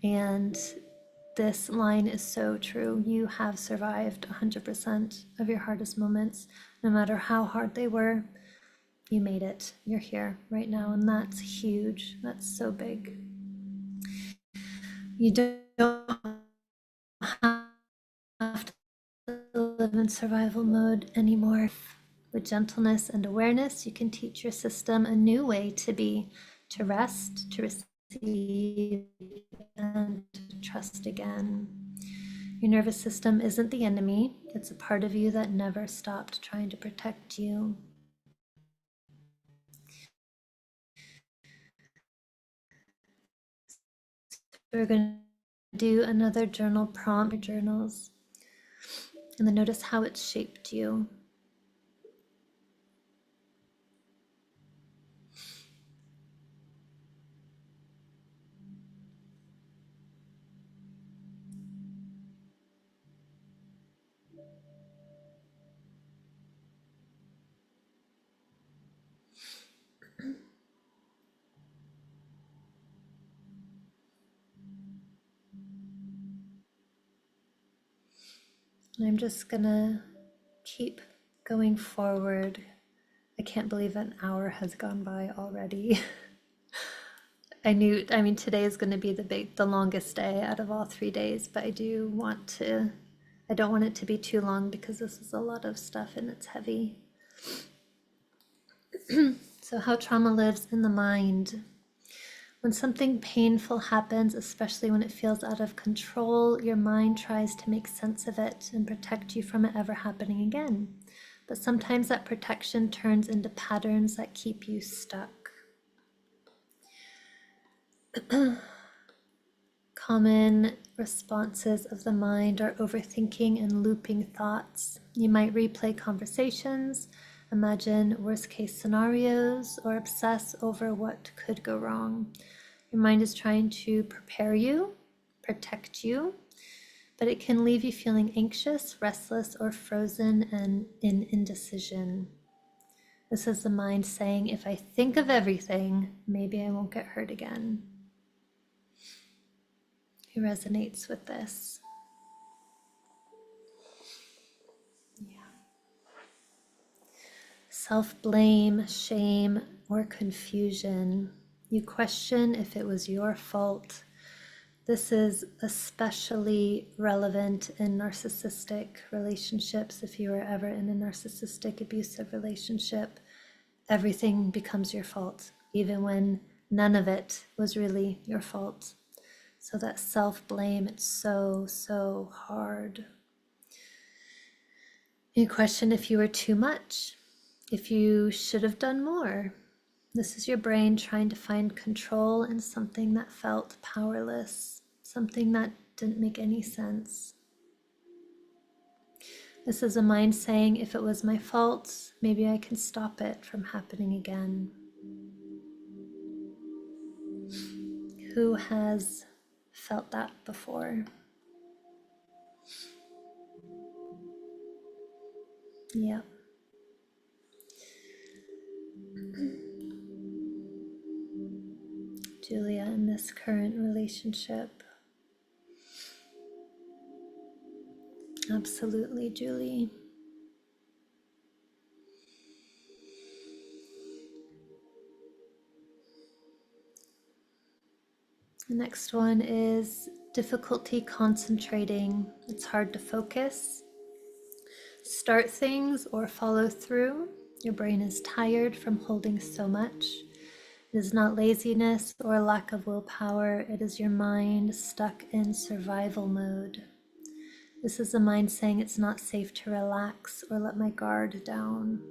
And this line is so true. You have survived 100% of your hardest moments, no matter how hard they were. You made it. You're here right now, and that's huge. That's so big. You don't have to live in survival mode anymore. With gentleness and awareness, you can teach your system a new way to be, to rest, to receive, and to trust again. Your nervous system isn't the enemy. It's a part of you that never stopped trying to protect you. We're going to do another journal prompt, your journals, and then notice how it's shaped you. And I'm just gonna keep going forward. I can't believe an hour has gone by already. I mean, today is going to be the longest day out of all 3 days, but I don't want it to be too long because this is a lot of stuff and it's heavy. So how trauma lives in the mind. When something painful happens, especially when it feels out of control, your mind tries to make sense of it and protect you from it ever happening again. But sometimes that protection turns into patterns that keep you stuck. Common responses of the mind are overthinking and looping thoughts. You might replay conversations, imagine worst case scenarios, or obsess over what could go wrong. Your mind is trying to prepare you, protect you, but it can leave you feeling anxious, restless, or frozen and in indecision. This is the mind saying, if I think of everything, maybe I won't get hurt again. Who resonates with this? Yeah. Self-blame, shame, or confusion. You question if it was your fault. This is especially relevant in narcissistic relationships. If you were ever in a narcissistic, abusive relationship, everything becomes your fault, even when none of it was really your fault. So that self-blame, it's so hard. You question if you were too much, if you should have done more. This is your brain trying to find control in something that felt powerless, something that didn't make any sense. This is a mind saying, if it was my fault, maybe I can stop it from happening again. Who has felt that before? Yeah. Julia, in this current relationship. Absolutely, Julie. The next one is difficulty concentrating. It's hard to focus, start things, or follow through. Your brain is tired from holding so much. It is not laziness or lack of willpower. It is your mind stuck in survival mode. This is the mind saying it's not safe to relax or let my guard down.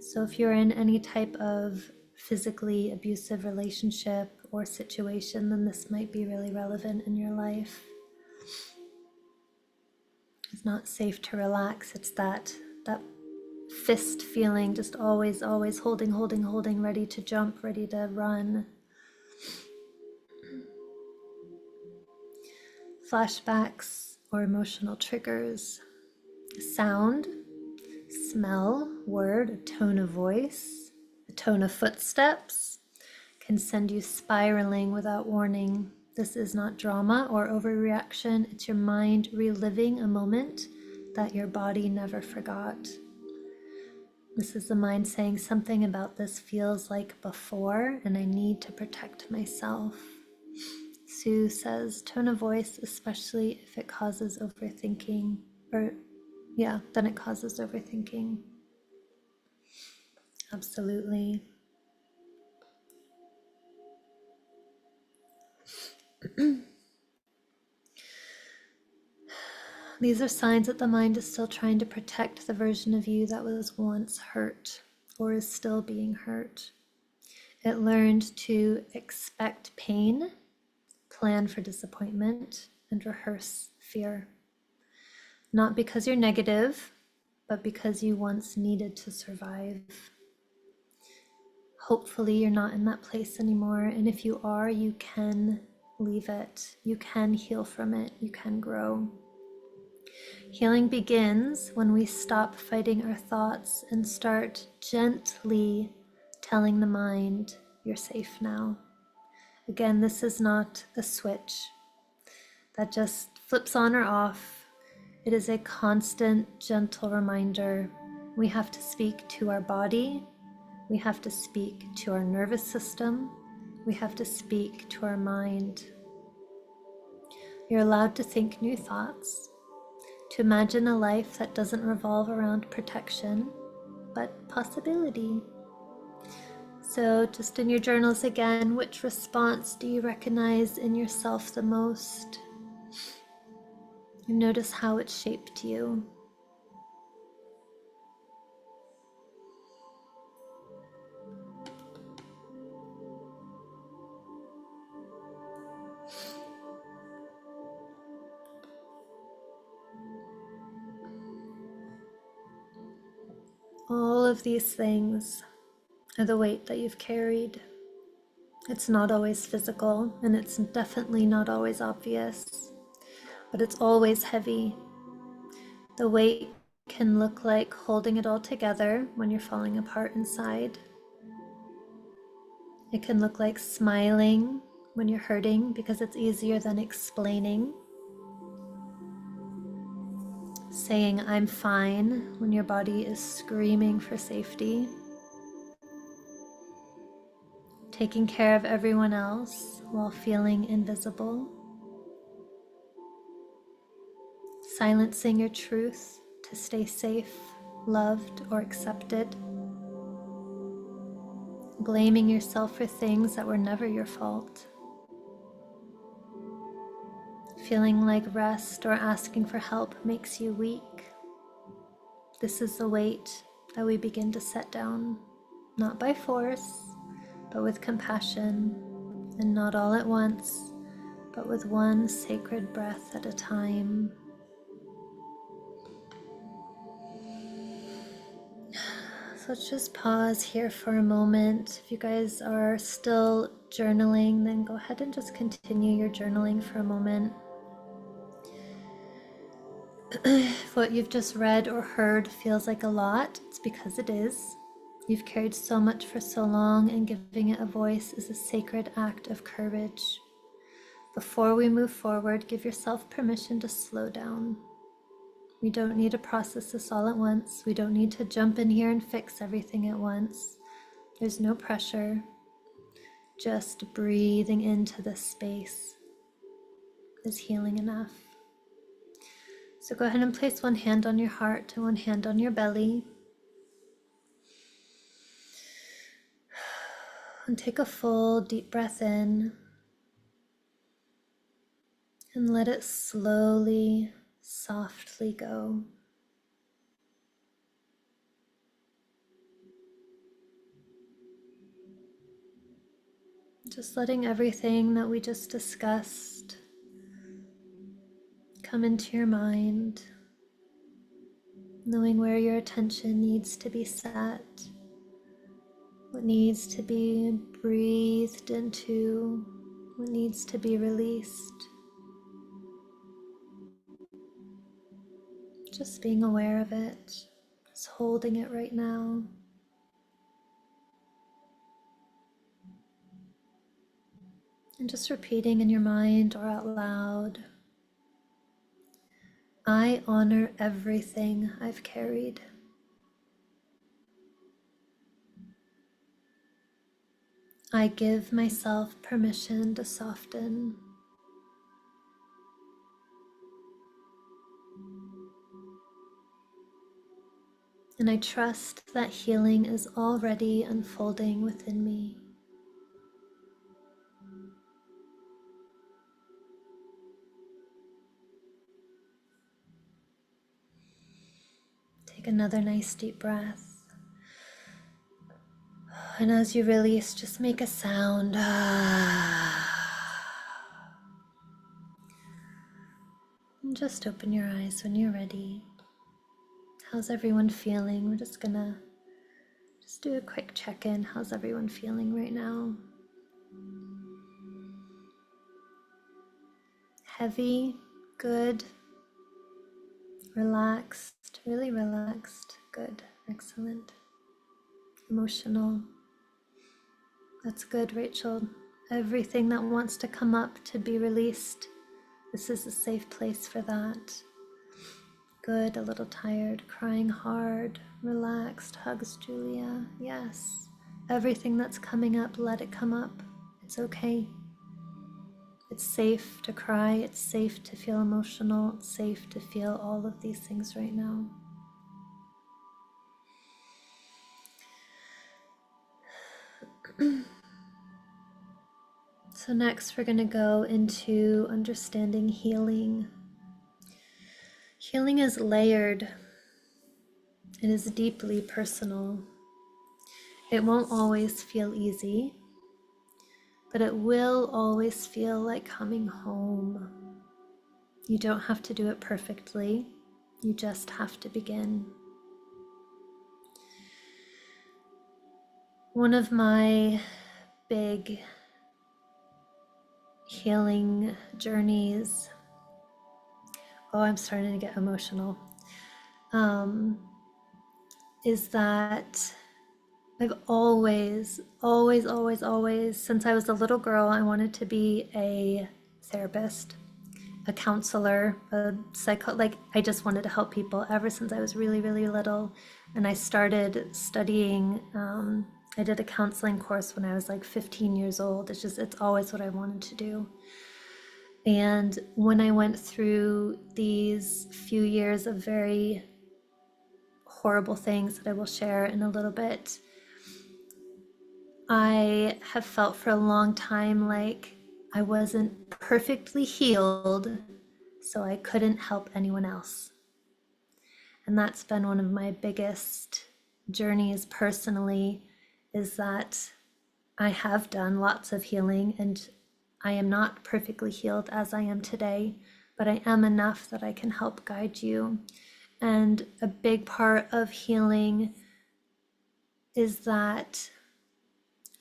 So if you're in any type of physically abusive relationship or situation, then this might be really relevant in your life. It's not safe to relax. It's that fist feeling, just always holding, ready to jump, ready to run. Flashbacks or emotional triggers, sound, smell, word, a tone of voice, a tone of footsteps can send you spiraling without warning. This is not drama or overreaction. It's your mind reliving a moment that your body never forgot. This is the mind saying something about this feels like before, and I need to protect myself. Sue says, tone of voice, especially if it causes overthinking, then it causes overthinking. Absolutely. These are signs that the mind is still trying to protect the version of you that was once hurt or is still being hurt. It learned to expect pain, plan for disappointment, and rehearse fear. Not because you're negative, but because you once needed to survive. Hopefully you're not in that place anymore, and if you are, you can leave it. You can heal from it. You can grow. Healing begins when we stop fighting our thoughts and start gently telling the mind, you're safe now. Again, this is not a switch that just flips on or off. It is a constant, gentle reminder. We have to speak to our body. We have to speak to our nervous system. We have to speak to our mind. You're allowed to think new thoughts, to imagine a life that doesn't revolve around protection, but possibility. So just in your journals again, which response do you recognize in yourself the most? And notice how it shaped you. All of these things are the weight that you've carried. It's not always physical, and it's definitely not always obvious, but it's always heavy. The weight can look like holding it all together when you're falling apart inside. It can look like smiling when you're hurting because it's easier than explaining. Saying I'm fine when your body is screaming for safety. Taking care of everyone else while feeling invisible. Silencing your truth to stay safe, loved, or accepted. Blaming yourself for things that were never your fault. Feeling like rest or asking for help makes you weak. This is the weight that we begin to set down, not by force, but with compassion, and not all at once, but with one sacred breath at a time. So let's just pause here for a moment. If you guys are still journaling, then go ahead and just continue your journaling for a moment. If what you've just read or heard feels like a lot, it's because it is. You've carried so much for so long, and giving it a voice is a sacred act of courage. Before we move forward, give yourself permission to slow down. We don't need to process this all at once. We don't need to jump in here and fix everything at once. There's no pressure. Just breathing into this space is healing enough. So go ahead and place one hand on your heart and one hand on your belly. And take a full deep breath in. And let it slowly, softly go. Just letting everything that we just discussed come into your mind, knowing where your attention needs to be set, what needs to be breathed into, what needs to be released. Just being aware of it, just holding it right now. And just repeating in your mind or out loud, I honor everything I've carried. I give myself permission to soften. And I trust that healing is already unfolding within me. Take another nice deep breath. And as you release, just make a sound. And just open your eyes when you're ready. How's everyone feeling? We're just gonna do a quick check-in. How's everyone feeling right now? Heavy, good, relaxed, really relaxed, good, excellent. Emotional, that's good, Rachel. Everything that wants to come up to be released, this is a safe place for that. Good, a little tired, crying hard, relaxed, hugs Julia, yes. Everything that's coming up, let it come up, it's okay. It's safe to cry, it's safe to feel emotional, it's safe to feel all of these things right now. So next we're going to go into understanding healing. Healing is layered. It is deeply personal. It won't always feel easy, but it will always feel like coming home. You don't have to do it perfectly. You just have to begin. One of my big healing journeys, oh, I'm starting to get emotional, is that I've always, since I was a little girl, I wanted to be a therapist, a counselor, I just wanted to help people ever since I was really, really little. And I started studying, I did a counseling course when I was like 15 years old. It's always what I wanted to do. And when I went through these few years of very horrible things that I will share in a little bit, I have felt for a long time like I wasn't perfectly healed, so I couldn't help anyone else. And that's been one of my biggest journeys personally, is that I have done lots of healing and I am not perfectly healed as I am today, but I am enough that I can help guide you. And a big part of healing is that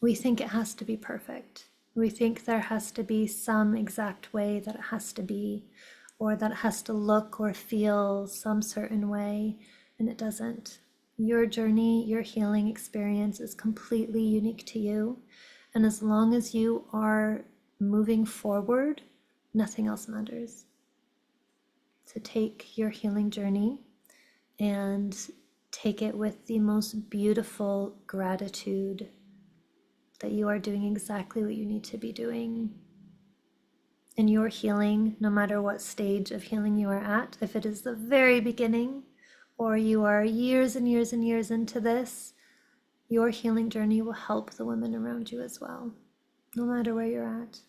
we think it has to be perfect. We think there has to be some exact way that it has to be, or that it has to look or feel some certain way, and it doesn't. Your journey, your healing experience is completely unique to you. And as long as you are moving forward, nothing else matters. So take your healing journey and take it with the most beautiful gratitude that you are doing exactly what you need to be doing. In your healing, no matter what stage of healing you are at, if it is the very beginning or you are years and years and years into this, your healing journey will help the women around you as well, no matter where you're at.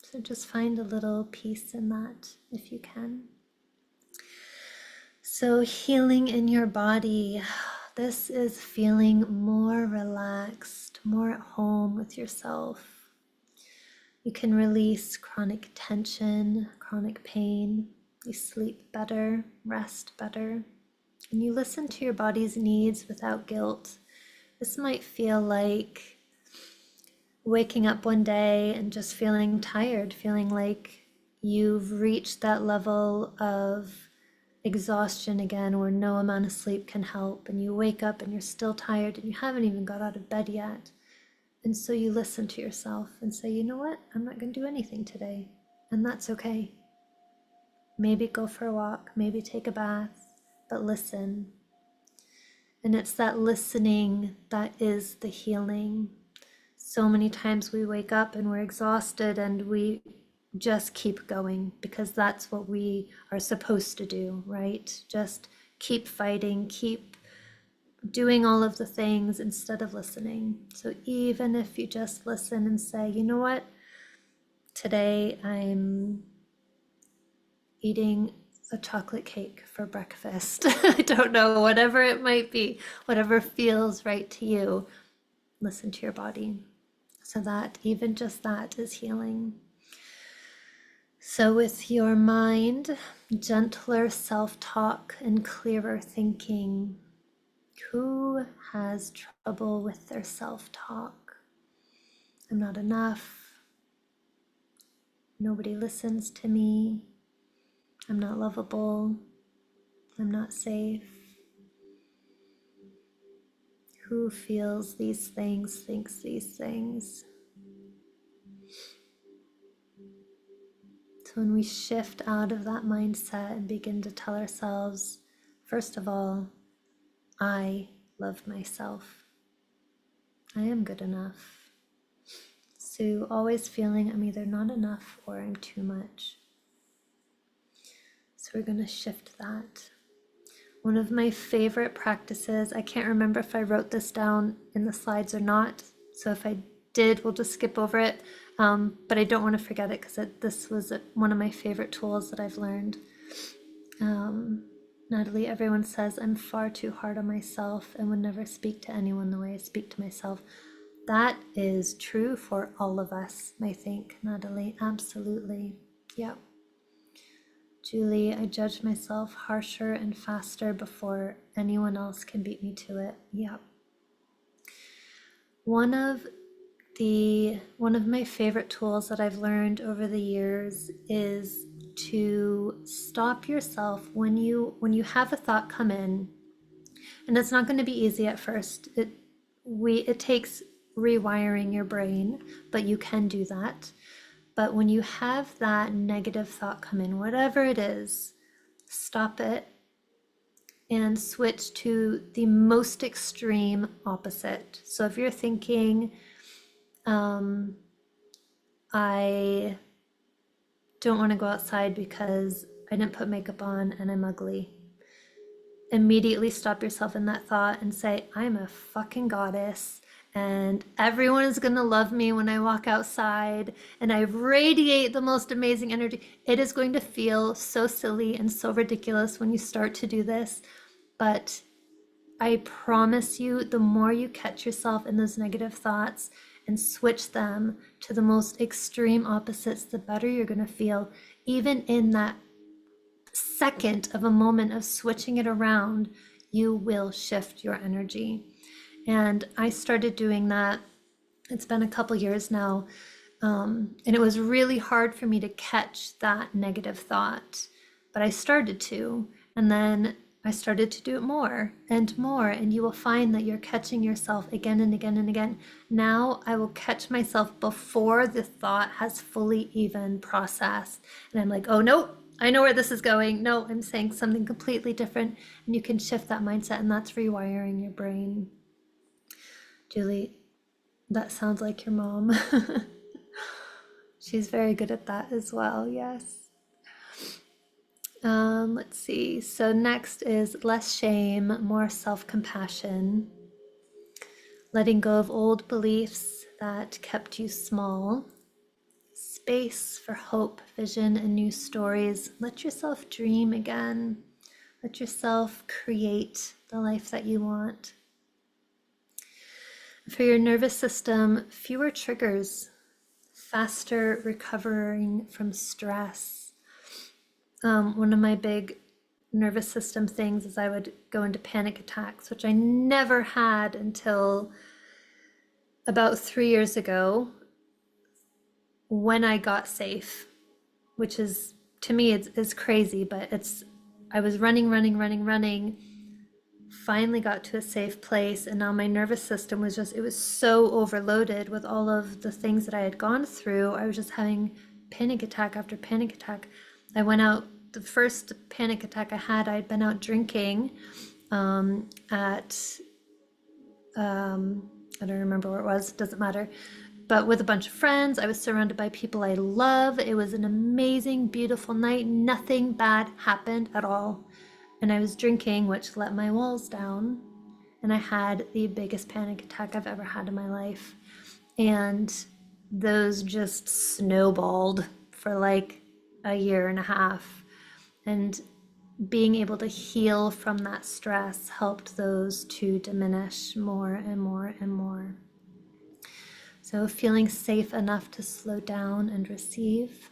So just find a little peace in that if you can. So healing in your body, This is feeling more relaxed, more at home with yourself. You can release chronic tension, chronic pain. You sleep better, rest better, and you listen to your body's needs without guilt. This might feel like waking up one day and just feeling tired, feeling like you've reached that level of exhaustion again where no amount of sleep can help, and you wake up and you're still tired and you haven't even got out of bed yet. And so you listen to yourself and say, you know what, I'm not going to do anything today, and that's okay. Maybe go for a walk, maybe take a bath, but listen. And it's that listening that is the healing. So many times we wake up and we're exhausted and we just keep going because that's what we are supposed to do, right? Just keep fighting, keep doing all of the things instead of listening. So even if you just listen and say, you know what, today I'm eating a chocolate cake for breakfast. I don't know, whatever it might be, whatever feels right to you, listen to your body. So that even just that is healing. So with your mind, gentler self-talk and clearer thinking. Who has trouble with their self-talk? I'm not enough. Nobody listens to me. I'm not lovable. I'm not safe. Who feels these things, thinks these things? So when we shift out of that mindset and begin to tell ourselves, first of all, I love myself. I am good enough. So always feeling I'm either not enough or I'm too much. So we're going to shift that. One of my favorite practices, I can't remember if I wrote this down in the slides or not. So if I did, we'll just skip over it. But I don't want to forget it because this was one of my favorite tools that I've learned. Natalie, everyone says I'm far too hard on myself and would never speak to anyone the way I speak to myself. That is true for all of us, I think, Natalie. Absolutely. Yep. Julie, I judge myself harsher and faster before anyone else can beat me to it. Yep. One of my favorite tools that I've learned over the years is to stop yourself when you have a thought come in. And it's not going to be easy at first. It takes rewiring your brain, but you can do that. But when you have that negative thought come in, whatever it is, stop it and switch to the most extreme opposite. So if you're thinking, I don't want to go outside because I didn't put makeup on and I'm ugly. Immediately stop yourself in that thought and say, I'm a fucking goddess and everyone is going to love me when I walk outside and I radiate the most amazing energy. It is going to feel so silly and so ridiculous when you start to do this, but I promise you, the more you catch yourself in those negative thoughts and switch them to the most extreme opposites, the better you're going to feel. Even in that second of a moment of switching it around, you will shift your energy. And I started doing that. It's been a couple years now. And it was really hard for me to catch that negative thought, but I started to, and then I started to do it more, and you will find that you're catching yourself again and again and again. Now I will catch myself before the thought has fully even processed. And I'm like, oh, no, I know where this is going. No, I'm saying something completely different. And you can shift that mindset, and that's rewiring your brain. Julie, that sounds like your mom. She's very good at that as well, yes. Let's see. So next is less shame, more self-compassion. Letting go of old beliefs that kept you small. Space for hope, vision, and new stories. Let yourself dream again. Let yourself create the life that you want. For your nervous system, fewer triggers, faster recovering from stress. One of my big nervous system things is I would go into panic attacks, which I never had until about 3 years ago when I got safe, which is, to me, it's crazy, but I was running, finally got to a safe place, and now my nervous system was it was so overloaded with all of the things that I had gone through. I was just having panic attack after panic attack. I went out, the first panic attack I had, I'd been out drinking at I don't remember where it was, it doesn't matter, but with a bunch of friends. I was surrounded by people I love. It was an amazing, beautiful night. Nothing bad happened at all. And I was drinking, which let my walls down. And I had the biggest panic attack I've ever had in my life. And those just snowballed for like a year and a half. And being able to heal from that stress helped those to diminish more and more and more. So feeling safe enough to slow down and receive,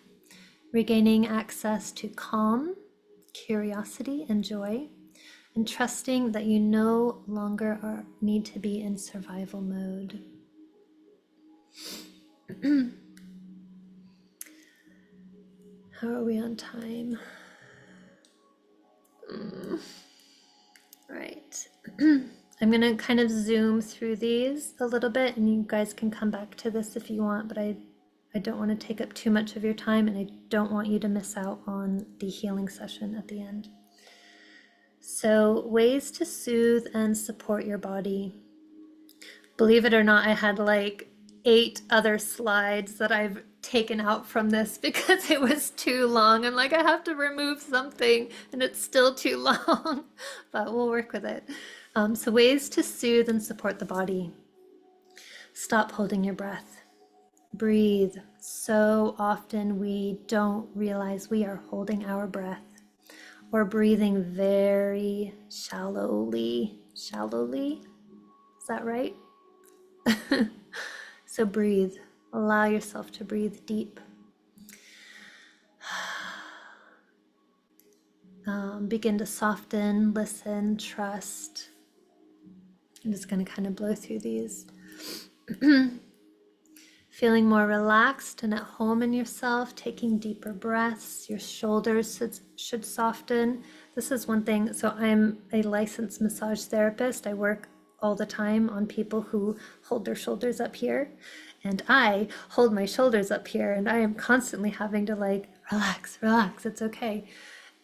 regaining access to calm, curiosity, and joy, and trusting that you no longer need to be in survival mode. How are we on time? Right. I'm going to kind of zoom through these a little bit, and you guys can come back to this if you want, but I don't want to take up too much of your time, and I don't want you to miss out on the healing session at the end. So, ways to soothe and support your body. Believe it or not, I had like 8 other slides that I've taken out from this because it was too long. I'm like, I have to remove something and it's still too long, but we'll work with it. So ways to soothe and support the body. Stop holding your breath. Breathe. So often we don't realize we are holding our breath or breathing very shallowly. Shallowly? Is that right? So breathe. Allow yourself to breathe deep. Begin to soften, listen, trust. I'm just going to kind of blow through these. Feeling more relaxed and at home in yourself, taking deeper breaths. Your shoulders should soften. This is one thing. So I'm a licensed massage therapist. I work all the time on people who hold their shoulders up here. And I hold my shoulders up here, and I am constantly having to like, relax, relax, it's okay.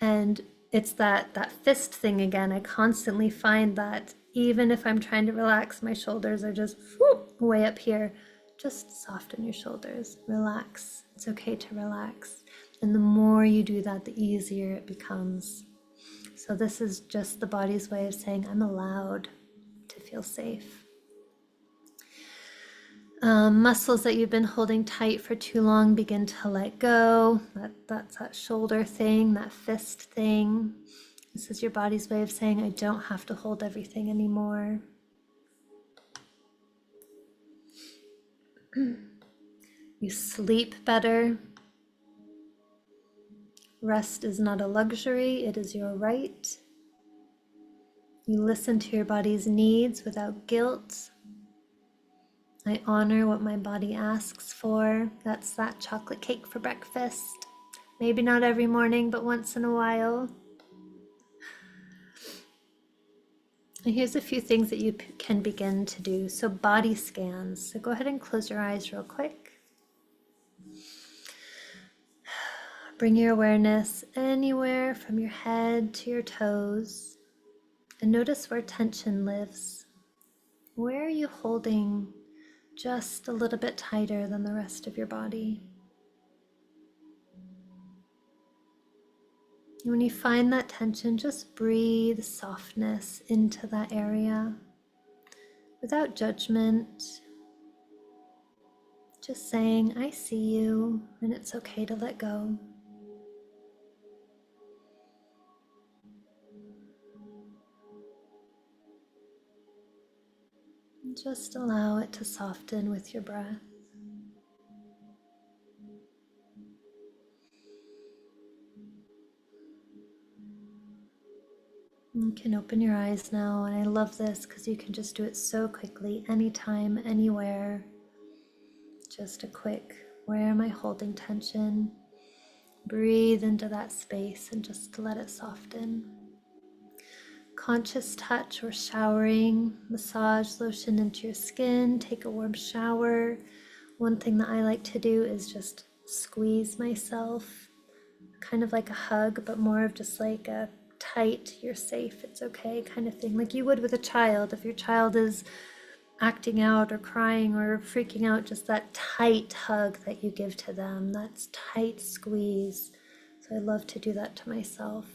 And it's that fist thing again. I constantly find that even if I'm trying to relax, my shoulders are just way up here. Just soften your shoulders, relax. It's okay to relax. And the more you do that, the easier it becomes. So this is just the body's way of saying, I'm allowed to feel safe. Muscles that you've been holding tight for too long begin to let go. That's that shoulder thing, that fist thing. This is your body's way of saying, I don't have to hold everything anymore. You sleep better. Rest is not a luxury, it is your right. You listen to your body's needs without guilt. I honor what my body asks for. That's that chocolate cake for breakfast. Maybe not every morning, but once in a while. And here's a few things that you can begin to do. So body scans. So go ahead and close your eyes real quick. Bring your awareness anywhere from your head to your toes. And notice where tension lives. Where are you holding just a little bit tighter than the rest of your body? And when you find that tension, just breathe softness into that area without judgment. Just saying, I see you, and it's okay to let go. And just allow it to soften with your breath. You can open your eyes now, and I love this because you can just do it so quickly, anytime, anywhere. Just a quick, where am I holding tension? Breathe into that space and just let it soften. Conscious touch or showering, massage lotion into your skin, take a warm shower. One thing that I like to do is just squeeze myself, kind of like a hug, but more of just like a tight, you're safe, it's okay kind of thing, like you would with a child. If your child is acting out or crying or freaking out, just that tight hug that you give to them, that's tight squeeze. So I love to do that to myself.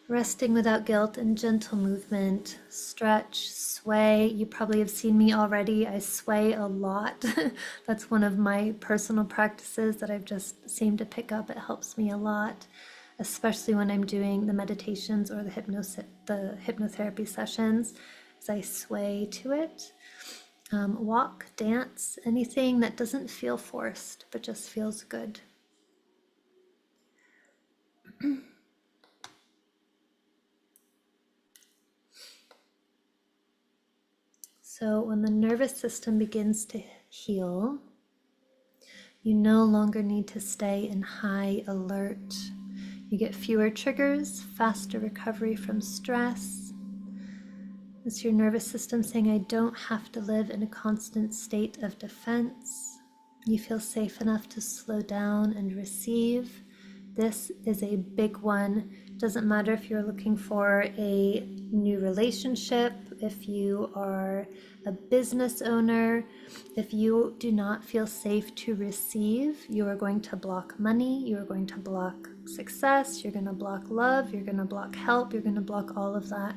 Resting without guilt and gentle movement, stretch, sway. You probably have seen me already. I sway a lot. That's one of my personal practices that I've just seemed to pick up. It helps me a lot, especially when I'm doing the meditations or the hypnotherapy sessions, as I sway to it. Walk, dance, anything that doesn't feel forced, but just feels good. So when the nervous system begins to heal, you no longer need to stay in high alert. You get fewer triggers, faster recovery from stress. It's your nervous system saying, I don't have to live in a constant state of defense. You feel safe enough to slow down and receive. This is a big one. Doesn't matter if you're looking for a new relationship, if you are a business owner, if you do not feel safe to receive, you are going to block money, you are going to block success, you're going to block love, you're going to block help, you're going to block all of that.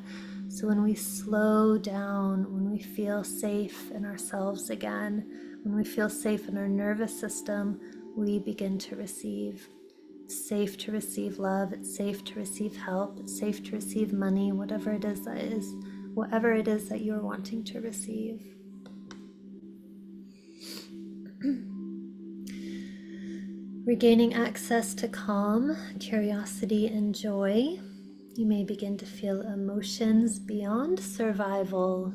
So when we slow down, when we feel safe in ourselves again, when we feel safe in our nervous system, we begin to receive. It's safe to receive love, it's safe to receive help, it's safe to receive money, whatever it is that you're wanting to receive. Regaining access to calm, curiosity, and joy. You may begin to feel emotions beyond survival.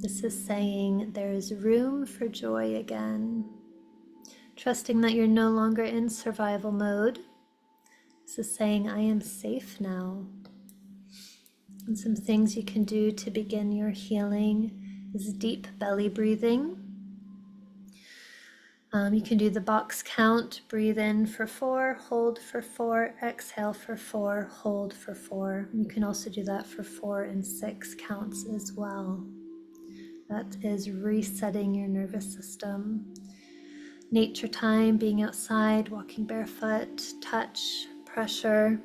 This is saying there is room for joy again. Trusting that you're no longer in survival mode. This is saying, I am safe now. And some things you can do to begin your healing is deep belly breathing. You can do the box count, breathe in for 4, hold for 4, exhale for 4, hold for 4. You can also do that for 4 and 6 counts as well. That is resetting your nervous system. Nature time, being outside, walking barefoot, touch, pressure,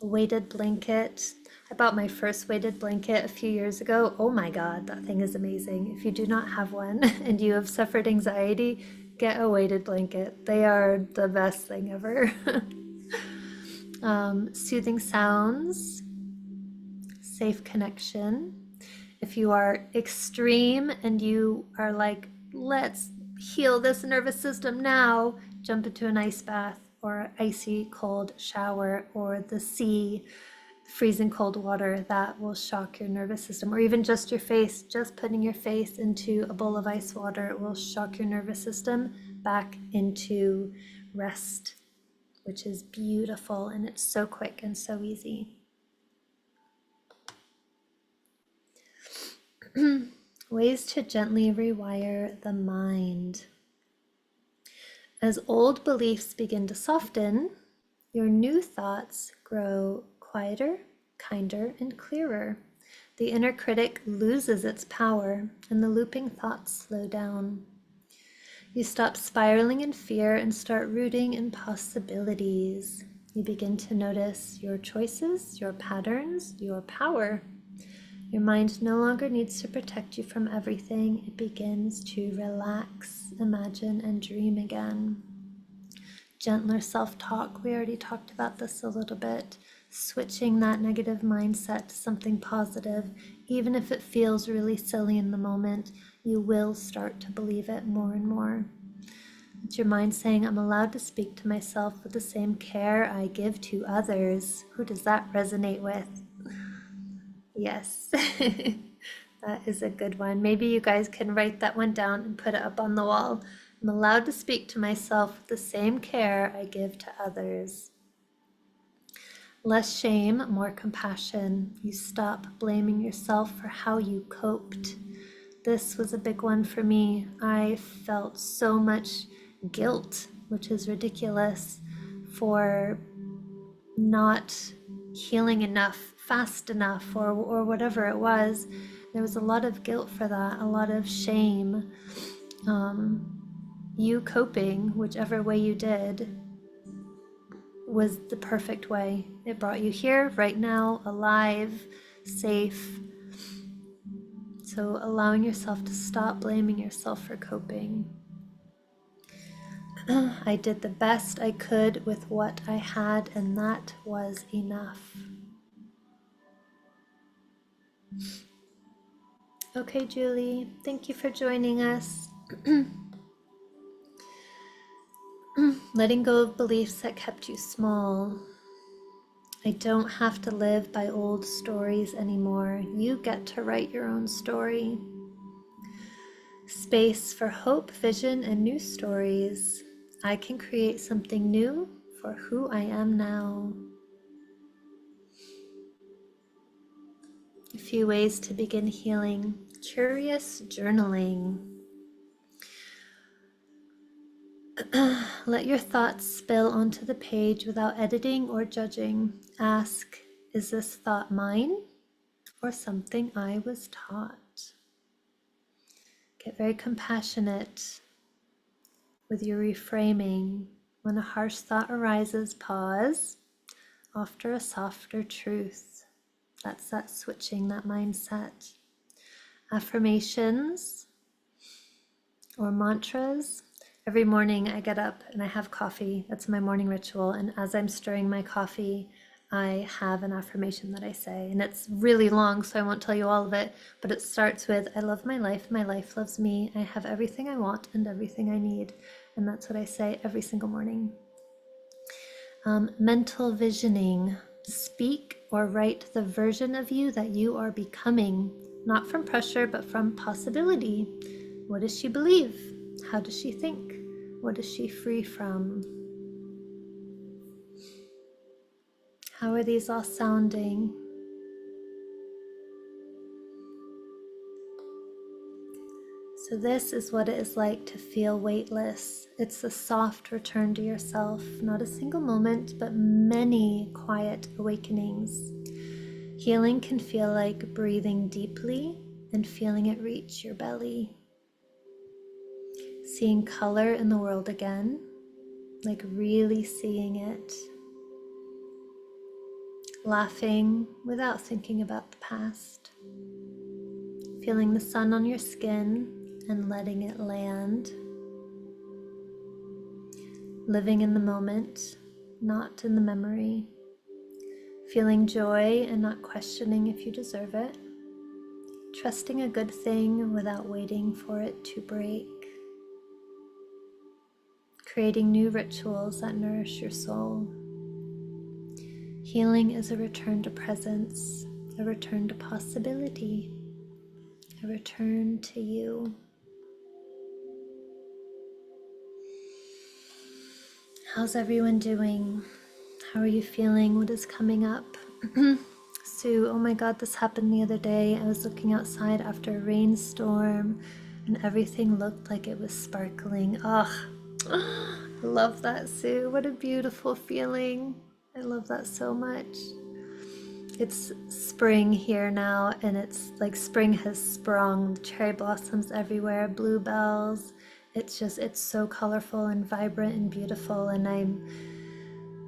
a weighted blanket. I bought my first weighted blanket a few years ago. Oh my God, that thing is amazing. If you do not have one and you have suffered anxiety, get a weighted blanket. They are the best thing ever. Soothing sounds, safe connection. If you are extreme and you are like, let's heal this nervous system now, jump into an ice bath or icy cold shower or the sea, freezing cold water. That will shock your nervous system. Or even just your face, just putting your face into a bowl of ice water will shock your nervous system back into rest, which is beautiful, and it's so quick and so easy. Ways to gently rewire the mind. As old beliefs begin to soften, your new thoughts grow quieter, kinder, and clearer. The inner critic loses its power, and the looping thoughts slow down. You stop spiraling in fear and start rooting in possibilities. You begin to notice your choices, your patterns, your power. Your mind no longer needs to protect you from everything. It begins to relax, imagine, and dream again. Gentler self-talk. We already talked about this a little bit. switching that negative mindset to something positive, even if it feels really silly in the moment, you will start to believe it more and more. It's your mind saying, I'm allowed to speak to myself with the same care I give to others. Who does that resonate with? Yes, that is a good one. Maybe you guys can write that one down and put it up on the wall. I'm allowed to speak to myself with the same care I give to others. Less shame, more compassion. You stop blaming yourself for how you coped. This was a big one for me. I felt so much guilt, which is ridiculous, for not healing enough, fast enough, or whatever it was. There was a lot of guilt for that, a lot of shame. You coping, whichever way you did, was the perfect way. It brought you here, right now, alive, safe. So allowing yourself to stop blaming yourself for coping. I did the best I could with what I had, and that was enough. Okay, Julie, thank you for joining us. Letting go of beliefs that kept you small. I don't have to live by old stories anymore. You get to write your own story. Space for hope, vision, and new stories. I can create something new for who I am now. A few ways to begin healing. Curious journaling. Let your thoughts spill onto the page without editing or judging. Ask, is this thought mine or something I was taught? Get very compassionate with your reframing. When a harsh thought arises, pause. Offer a softer truth. That's that switching, that mindset. Affirmations or mantras. Every morning I get up and I have coffee. That's my morning ritual. And as I'm stirring my coffee, I have an affirmation that I say. And it's really long, so I won't tell you all of it. But it starts with, I love my life loves me. I have everything I want and everything I need. And that's what I say every single morning. Mental visioning. Speak or write the version of you that you are becoming. Not from pressure, but from possibility. What does she believe? How does she think? What is she free from? How are these all sounding? So this is what it is like to feel weightless. It's a soft return to yourself, not a single moment, but many quiet awakenings. Healing can feel like breathing deeply and feeling it reach your belly. Seeing color in the world again, like really seeing it. Laughing without thinking about the past. Feeling the sun on your skin and letting it land. Living in the moment, not in the memory. Feeling joy and not questioning if you deserve it. Trusting a good thing without waiting for it to break. Creating new rituals that nourish your soul. Healing is a return to presence, a return to possibility, a return to you. How's everyone doing? How are you feeling? What is coming up? Sue, oh my God, this happened the other day. I was looking outside after a rainstorm and everything looked like it was sparkling. Oh, I love that, Sue. What a beautiful feeling. I love that so much. It's spring here now, and it's like spring has sprung. Cherry blossoms everywhere, bluebells. It's so colorful and vibrant and beautiful, and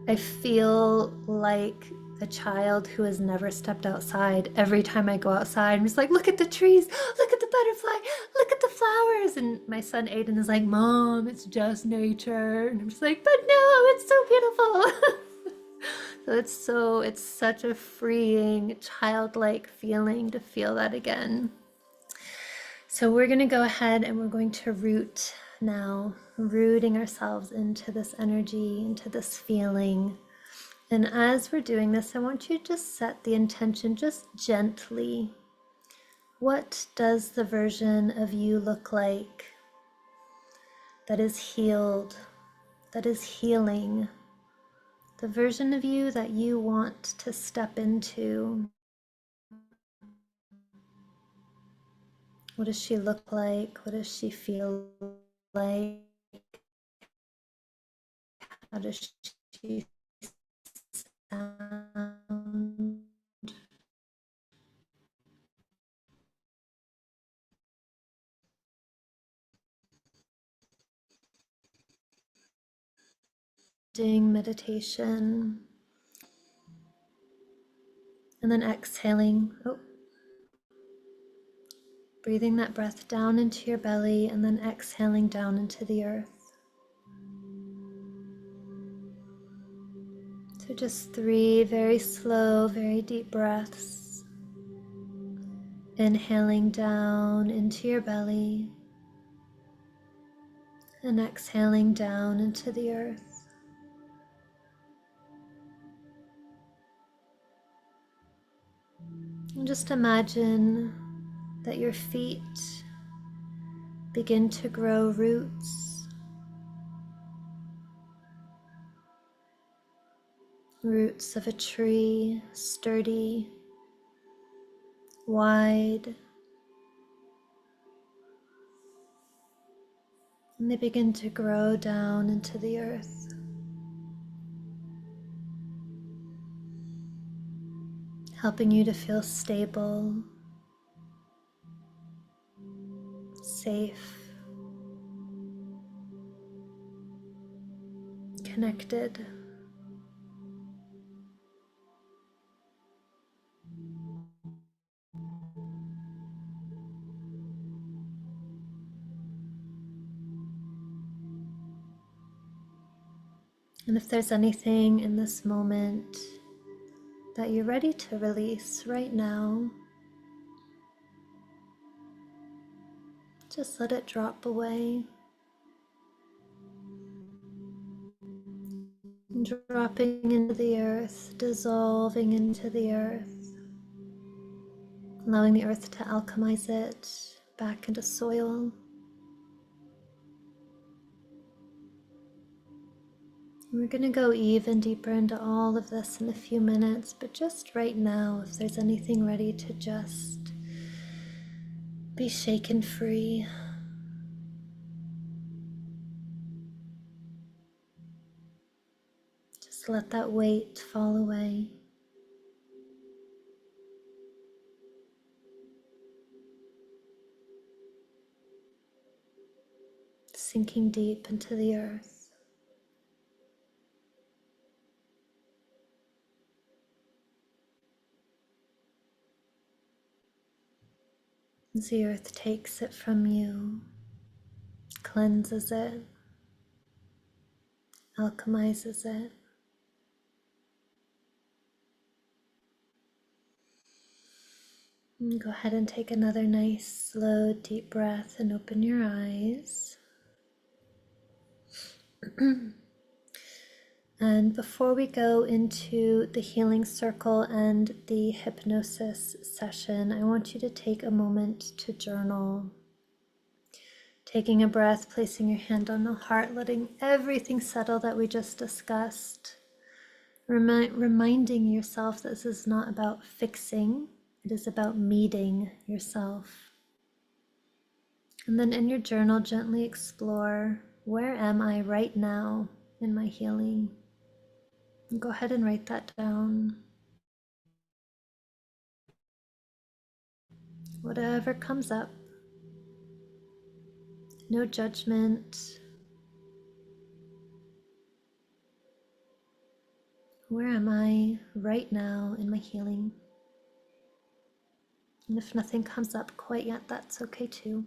I feel like a child who has never stepped outside. Every time I go outside, I'm just like, look at the trees, look at the butterfly, look at the flowers. And my son Aiden is like, Mom, it's just nature. And I'm just like, but no, it's so beautiful. It's such a freeing, childlike feeling to feel that again. So we're going to go ahead and we're going to root now, rooting ourselves into this energy, into this feeling. And as we're doing this, I want you to just set the intention just gently. What does the version of you look like that is healed, that is healing? The version of you that you want to step into. What does she look like? What does she feel like? How does she sound? Doing meditation and then exhaling. Oh, breathing that breath down into your belly and then exhaling down into the earth. So just 3 very slow, very deep breaths. Inhaling down into your belly and exhaling down into the earth. And just imagine that your feet begin to grow roots, roots of a tree, sturdy, wide, and they begin to grow down into the earth. Helping you to feel stable, safe, connected. And if there's anything in this moment that you're ready to release right now, just let it drop away. Dropping into the earth, dissolving into the earth, allowing the earth to alchemize it back into soil. We're going to go even deeper into all of this in a few minutes, but just right now, if there's anything ready to just be shaken free. Just let that weight fall away. Sinking deep into the earth. As the earth takes it from you, cleanses it, alchemizes it. And go ahead and take another nice, slow, deep breath and open your eyes. And before we go into the healing circle and the hypnosis session, I want you to take a moment to journal. Taking a breath, placing your hand on the heart, letting everything settle that we just discussed. Reminding yourself that this is not about fixing, it is about meeting yourself. And then in your journal, gently explore, where am I right now in my healing? And go ahead and write that down. Whatever comes up, no judgment. Where am I right now in my healing? And if nothing comes up quite yet, that's okay too.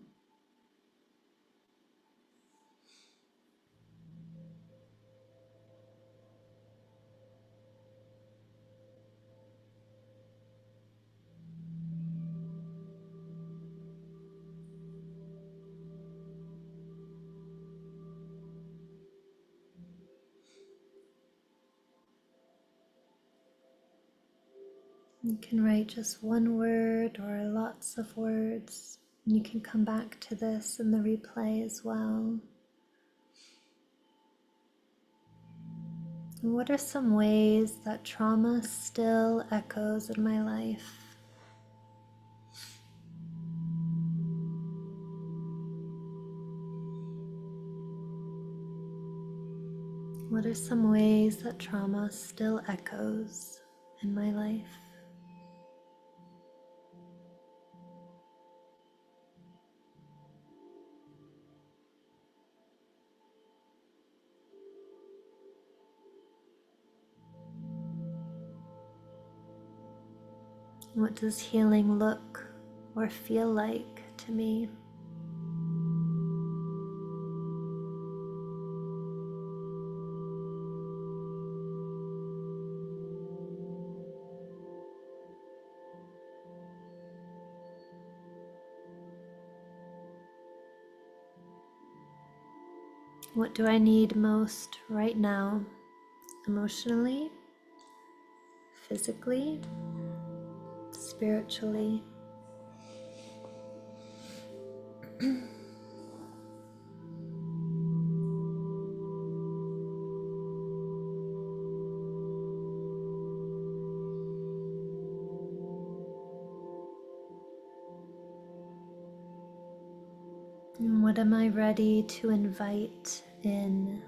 You can write just one word or lots of words. You can come back to this in the replay as well. What are some ways that trauma still echoes in my life? What are some ways that trauma still echoes in my life? What does healing look or feel like to me? What do I need most right now? Emotionally, physically, spiritually? And what am I ready to invite in?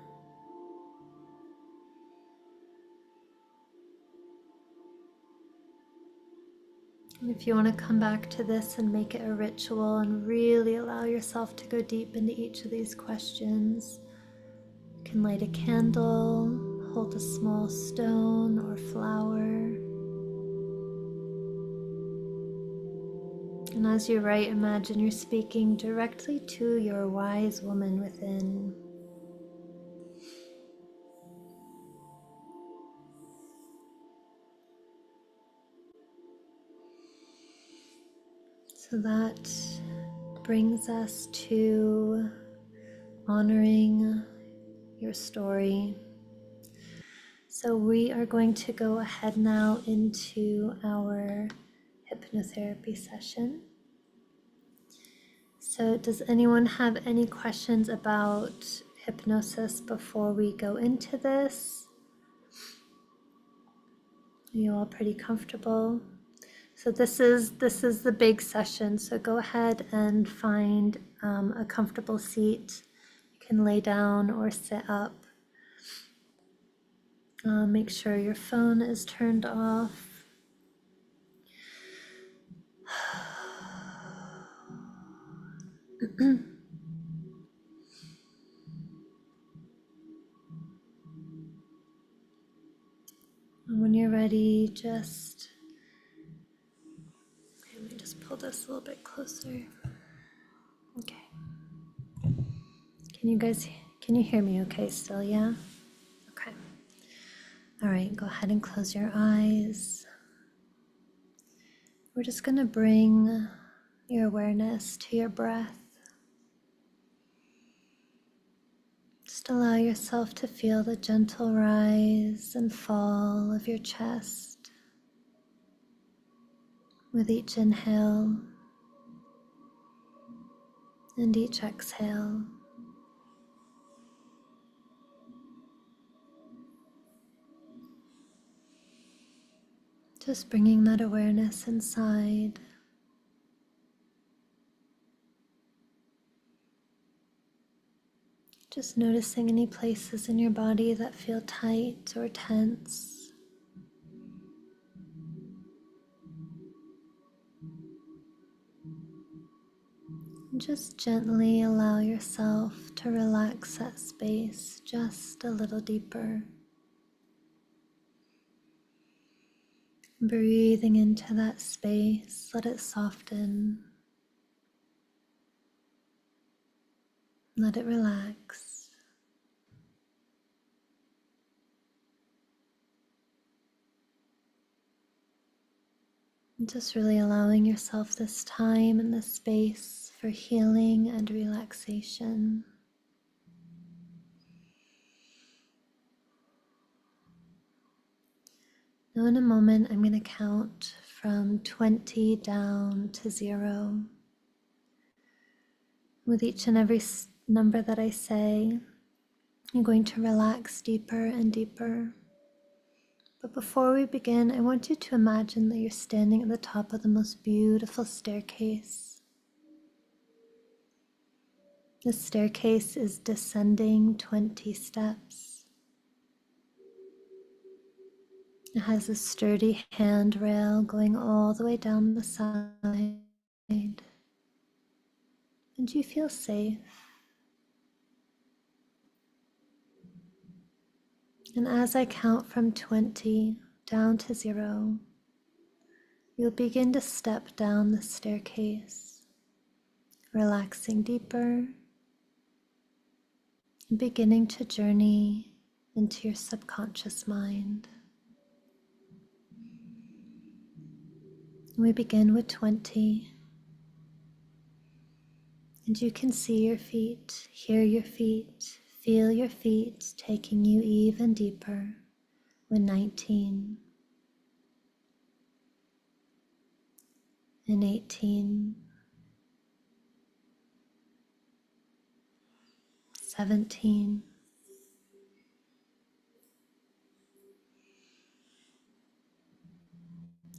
If you want to come back to this and make it a ritual and really allow yourself to go deep into each of these questions, you can light a candle, hold a small stone or flower. And as you write, imagine you're speaking directly to your wise woman within. So that brings us to honoring your story. So we are going to go ahead now into our hypnotherapy session. So does anyone have any questions about hypnosis before we go into this? Are you all pretty comfortable? So this is the big session. So go ahead and find a comfortable seat. You can lay down or sit up. Make sure your phone is turned off. And when you're ready, let me just pull this a little bit closer. Okay. Can you hear me okay still, yeah? Okay. All right, go ahead and close your eyes. We're just gonna bring your awareness to your breath. Just allow yourself to feel the gentle rise and fall of your chest with each inhale and each exhale. Just bringing that awareness inside. Just noticing any places in your body that feel tight or tense. And just gently allow yourself to relax that space just a little deeper. Breathing into that space, let it soften. Let it relax. And just really allowing yourself this time and this space for healing and relaxation. Now in a moment, I'm going to count from 20 down to 0. With each and every number that I say, you're going to relax deeper and deeper. But before we begin, I want you to imagine that you're standing at the top of the most beautiful staircase. The staircase is descending 20 steps. It has a sturdy handrail going all the way down the side. And you feel safe. And as I count from 20 down to 0, you'll begin to step down the staircase, relaxing deeper and beginning to journey into your subconscious mind. We begin with 20, and you can see your feet, hear your feet, feel your feet taking you even deeper with 19 and 18, 17,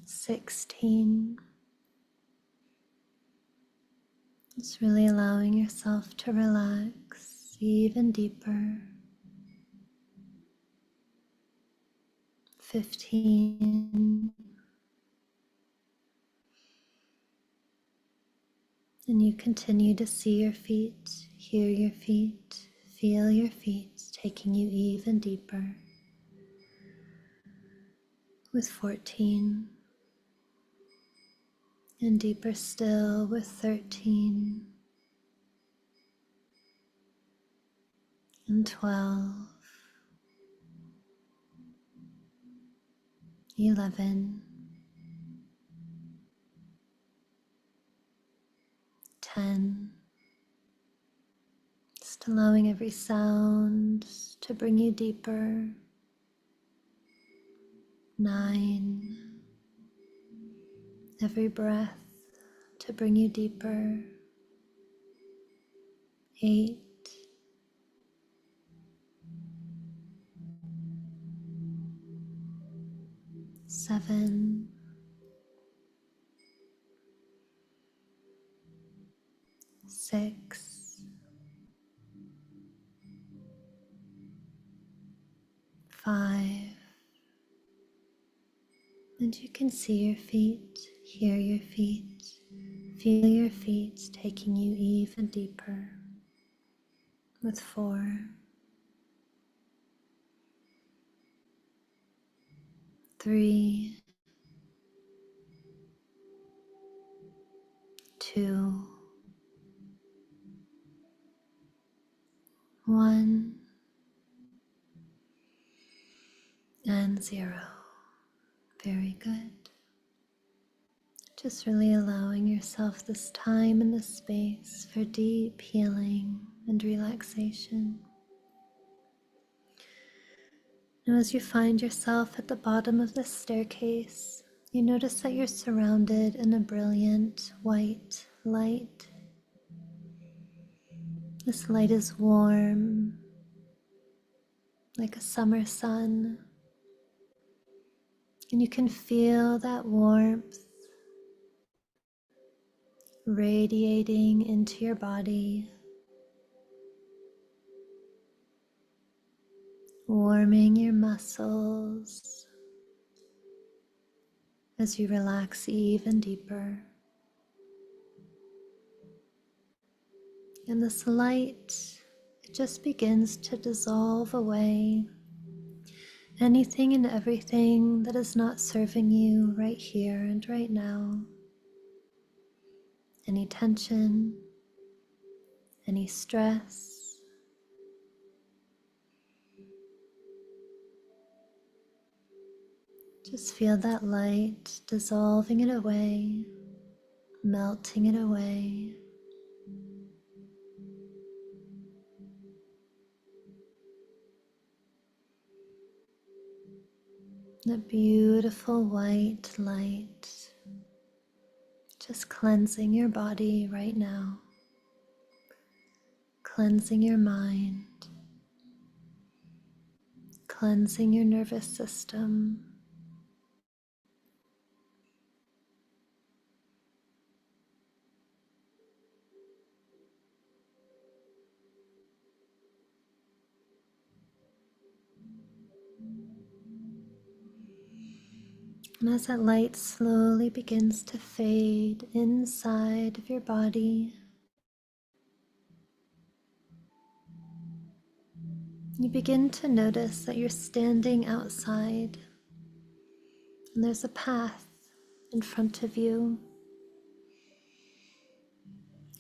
16. Just really allowing yourself to relax even deeper. 15. And you continue to see your feet, hear your feet, feel your feet taking you even deeper. With 14. And deeper still with 13. And 12. 11. 10. Just allowing every sound to bring you deeper. 9. Every breath to bring you deeper. 8. 7. 6. 5. And you can see your feet, hear your feet, feel your feet taking you even deeper. With 4. 3. 2. 1. And 0. Very good. Just really allowing yourself this time and this space for deep healing and relaxation. Now, as you find yourself at the bottom of this staircase, you notice that you're surrounded in a brilliant white light. This light is warm, like a summer sun, and you can feel that warmth radiating into your body, warming your muscles as you relax even deeper. And this light, it just begins to dissolve away anything and everything that is not serving you right here and right now. Any tension, any stress. Just feel that light dissolving it away, melting it away. That beautiful white light Just cleansing your body right now, cleansing your mind, cleansing your nervous system. And as that light slowly begins to fade inside of your body, you begin to notice that you're standing outside and there's a path in front of you,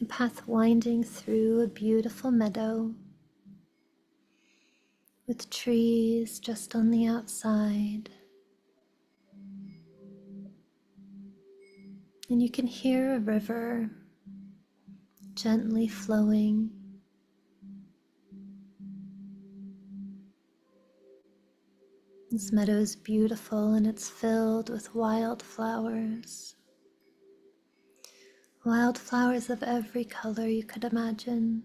a path winding through a beautiful meadow with trees just on the outside. And you can hear a river gently flowing. This meadow is beautiful and it's filled with wildflowers. Wildflowers of every color you could imagine.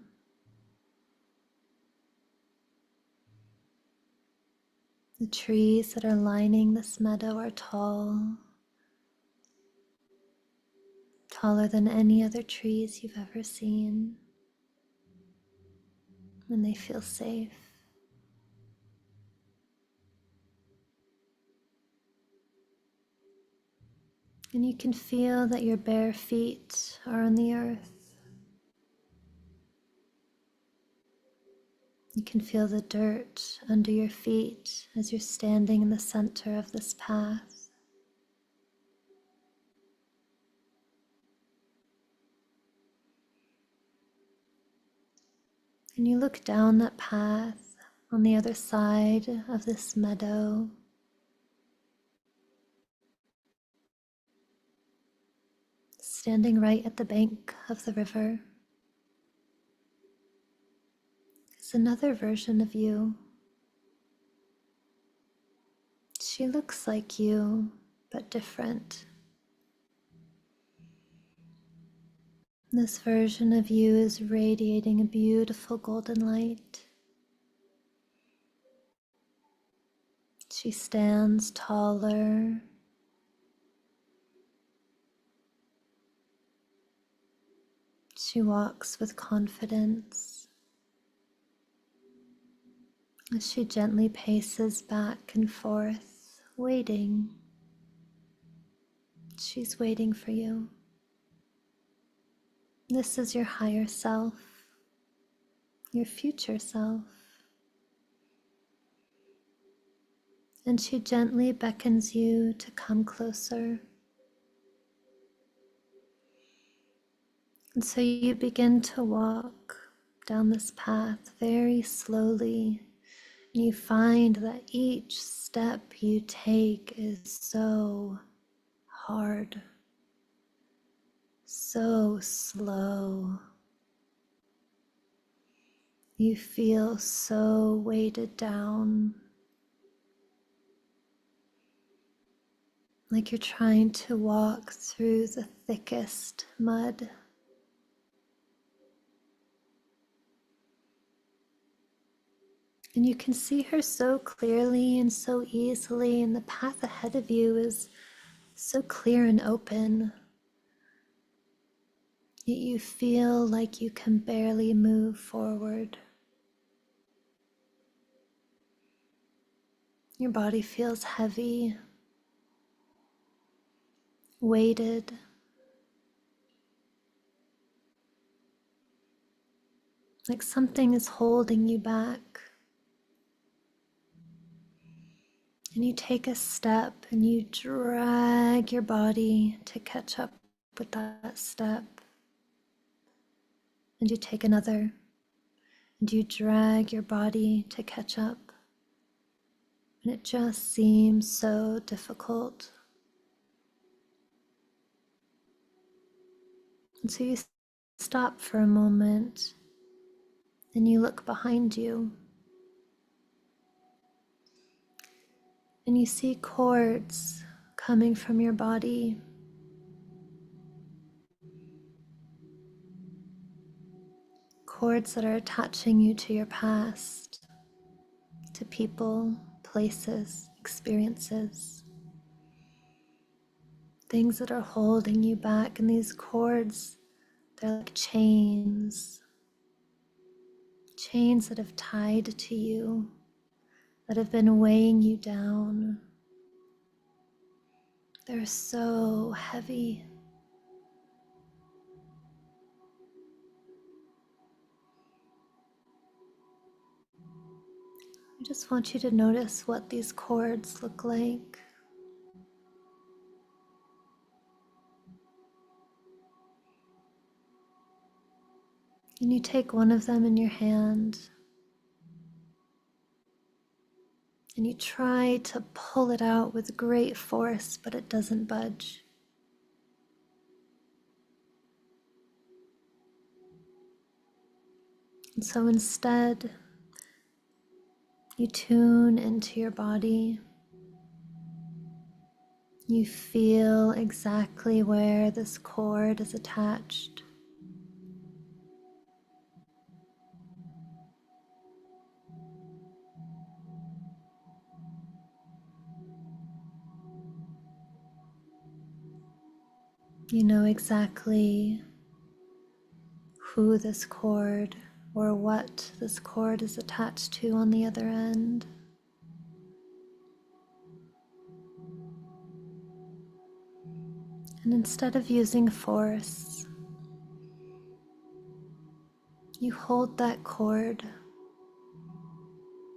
The trees that are lining this meadow are tall, taller than any other trees you've ever seen, and they feel safe. And you can feel that your bare feet are on the earth. You can feel the dirt under your feet as you're standing in the center of this path. And you look down that path on the other side of this meadow. Standing right at the bank of the river is another version of you. She looks like you, but different. This version of you is radiating a beautiful golden light. She stands taller. She walks with confidence as she gently paces back and forth, waiting. She's waiting for you. This is your higher self, your future self. And she gently beckons you to come closer. And so you begin to walk down this path very slowly, and you find that each step you take is so hard, so slow. You feel so weighted down, like you're trying to walk through the thickest mud. And you can see her so clearly and so easily, and the path ahead of you is so clear and open. Yet you feel like you can barely move forward. Your body feels heavy, weighted. Like something is holding you back. And you take a step and you drag your body to catch up with that step. And you take another, and you drag your body to catch up. And it just seems so difficult. And so you stop for a moment and you look behind you. And you see cords coming from your body. cords that are attaching you to your past, to people, places, experiences, things that are holding you back. And these cords, they're like chains, chains that have tied to you, that have been weighing you down. They're so heavy. I just want you to notice what these cords look like. And you take one of them in your hand and you try to pull it out with great force, but it doesn't budge. And so instead, you tune into your body. You feel exactly where this cord is attached. You know exactly who this cord or what this cord is attached to on the other end. And instead of using force, you hold that cord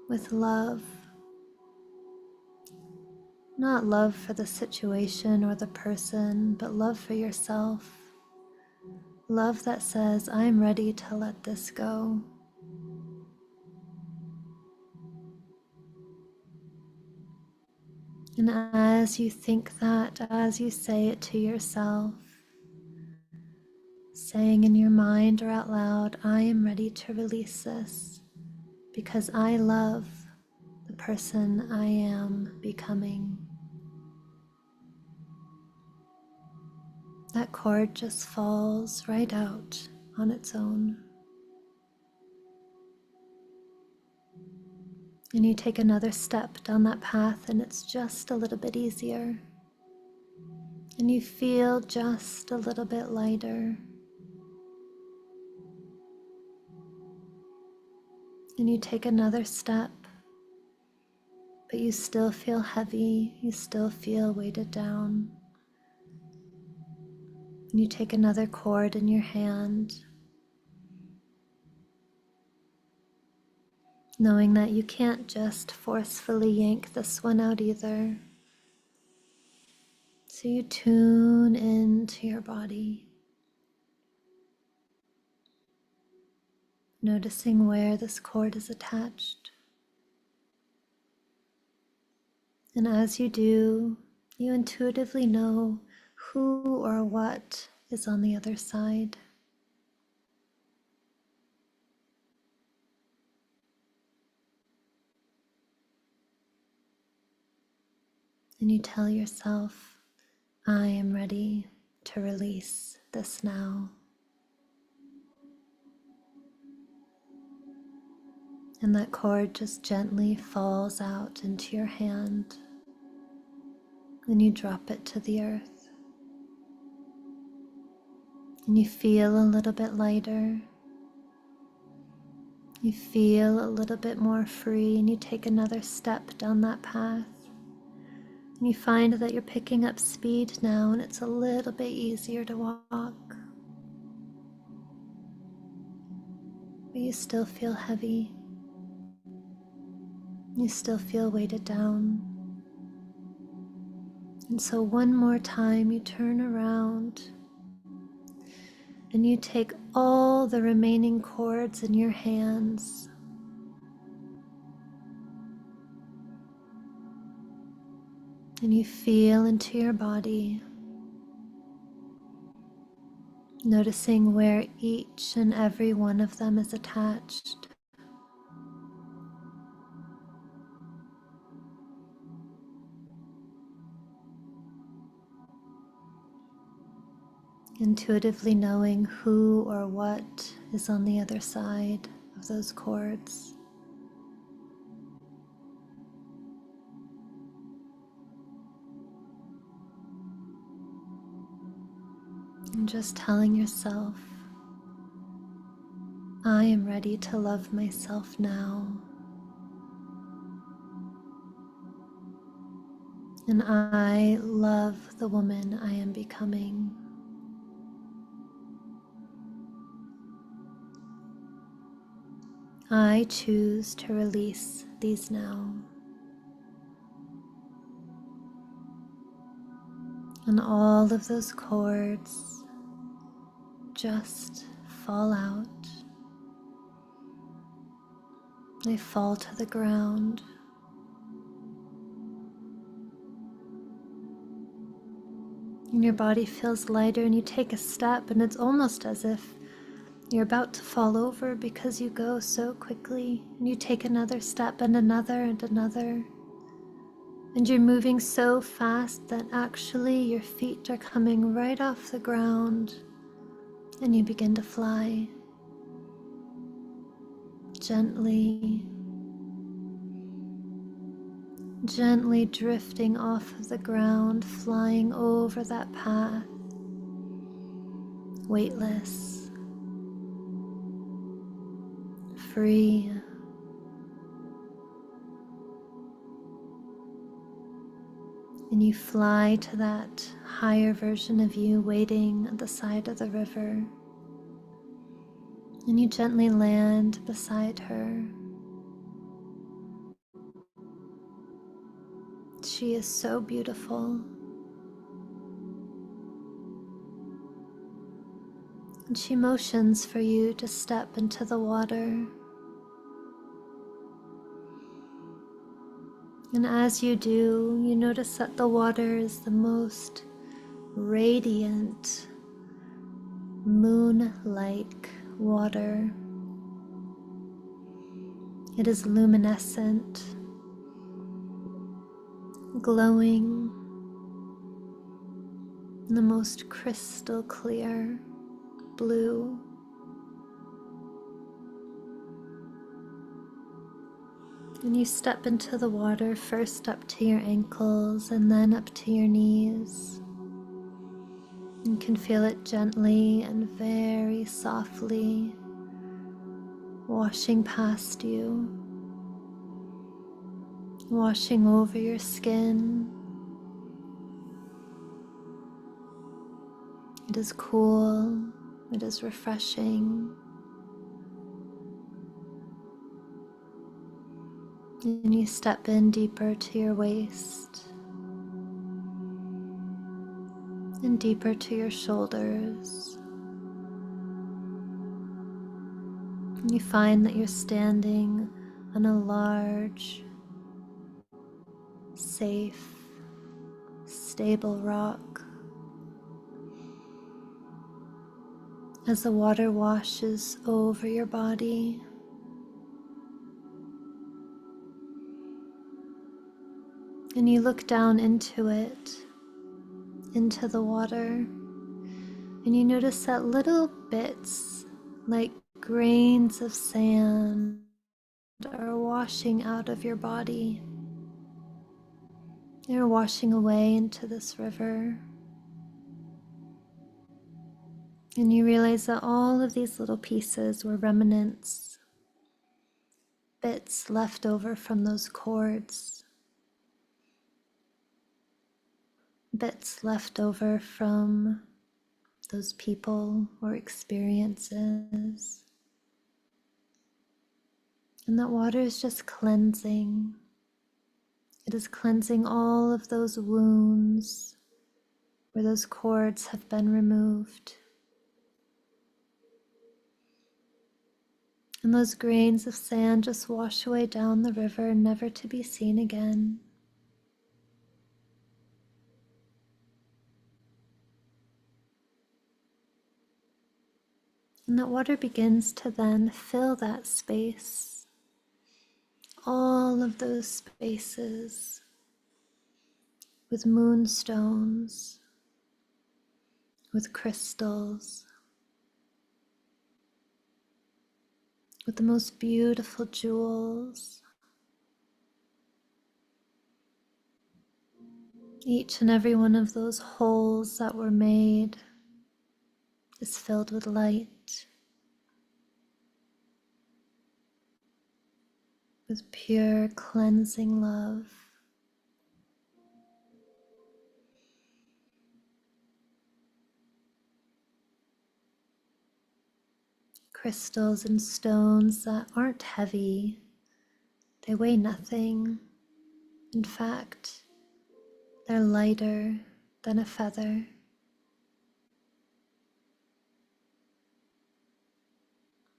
with love. Not love for the situation or the person, but love for yourself. Love that says, I'm ready to let this go. And as you think that, as you say it to yourself, saying in your mind or out loud, I am ready to release this because I love the person I am becoming. That cord just falls right out on its own. And you take another step down that path and it's just a little bit easier. And you feel just a little bit lighter. And you take another step, but you still feel heavy, you still feel weighted down. And you take another cord in your hand, knowing that you can't just forcefully yank this one out either. So you tune into your body, noticing where this cord is attached. And as you do, you intuitively know who or what is on the other side. And you tell yourself, I am ready to release this now. And that cord just gently falls out into your hand. And you drop it to the earth. And you feel a little bit lighter. You feel a little bit more free, and you take another step down that path. And you find that you're picking up speed now, and it's a little bit easier to walk. But you still feel heavy. You still feel weighted down. And so one more time you turn around and you take all the remaining cords in your hands and you feel into your body, noticing where each and every one of them is attached. intuitively knowing who or what is on the other side of those cords. And just telling yourself, I am ready to love myself now. And I love the woman I am becoming. I choose to release these now. And all of those cords just fall out. They fall to the ground. And your body feels lighter, and you take a step, and it's almost as if you're about to fall over because you go so quickly. And you take another step and another and another. And you're moving so fast that actually your feet are coming right off the ground, and you begin to fly gently, gently drifting off of the ground, flying over that path, weightless, free. And you fly to that higher version of you waiting at the side of the river. And you gently land beside her. She is so beautiful. And she motions for you to step into the water. And as you do, you notice that the water is the most radiant, moon-like water. It is luminescent, glowing, in the most crystal clear blue. And you step into the water, first up to your ankles and then up to your knees. You can feel it gently and very softly washing past you, washing over your skin. It is cool, it is refreshing. And you step in deeper to your waist and deeper to your shoulders. And you find that you're standing on a large, safe, stable rock. As the water washes over your body, and you look down into it, into the water, and you notice that little bits, like grains of sand, are washing out of your body. They're washing away into this river. And you realize that all of these little pieces were remnants, bits left over from those cords, bits left over from those people or experiences. And that water is just cleansing. It is cleansing all of those wounds where those cords have been removed. And those grains of sand just wash away down the river, never to be seen again. And that water begins to then fill that space, all of those spaces, with moonstones, with crystals, with the most beautiful jewels. Each and every one of those holes that were made is filled with light, with pure cleansing love. Crystals and stones that aren't heavy, they weigh nothing. In fact, they're lighter than a feather.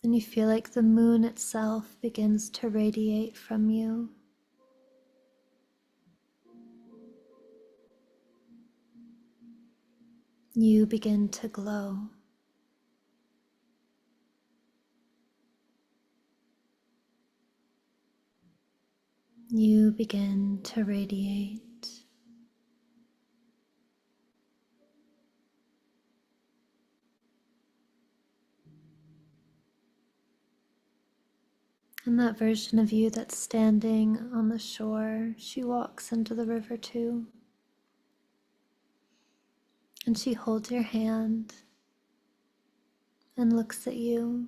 And you feel like the moon itself begins to radiate from you. You begin to glow. You begin to radiate. And that version of you that's standing on the shore, she walks into the river too. And she holds your hand and looks at you.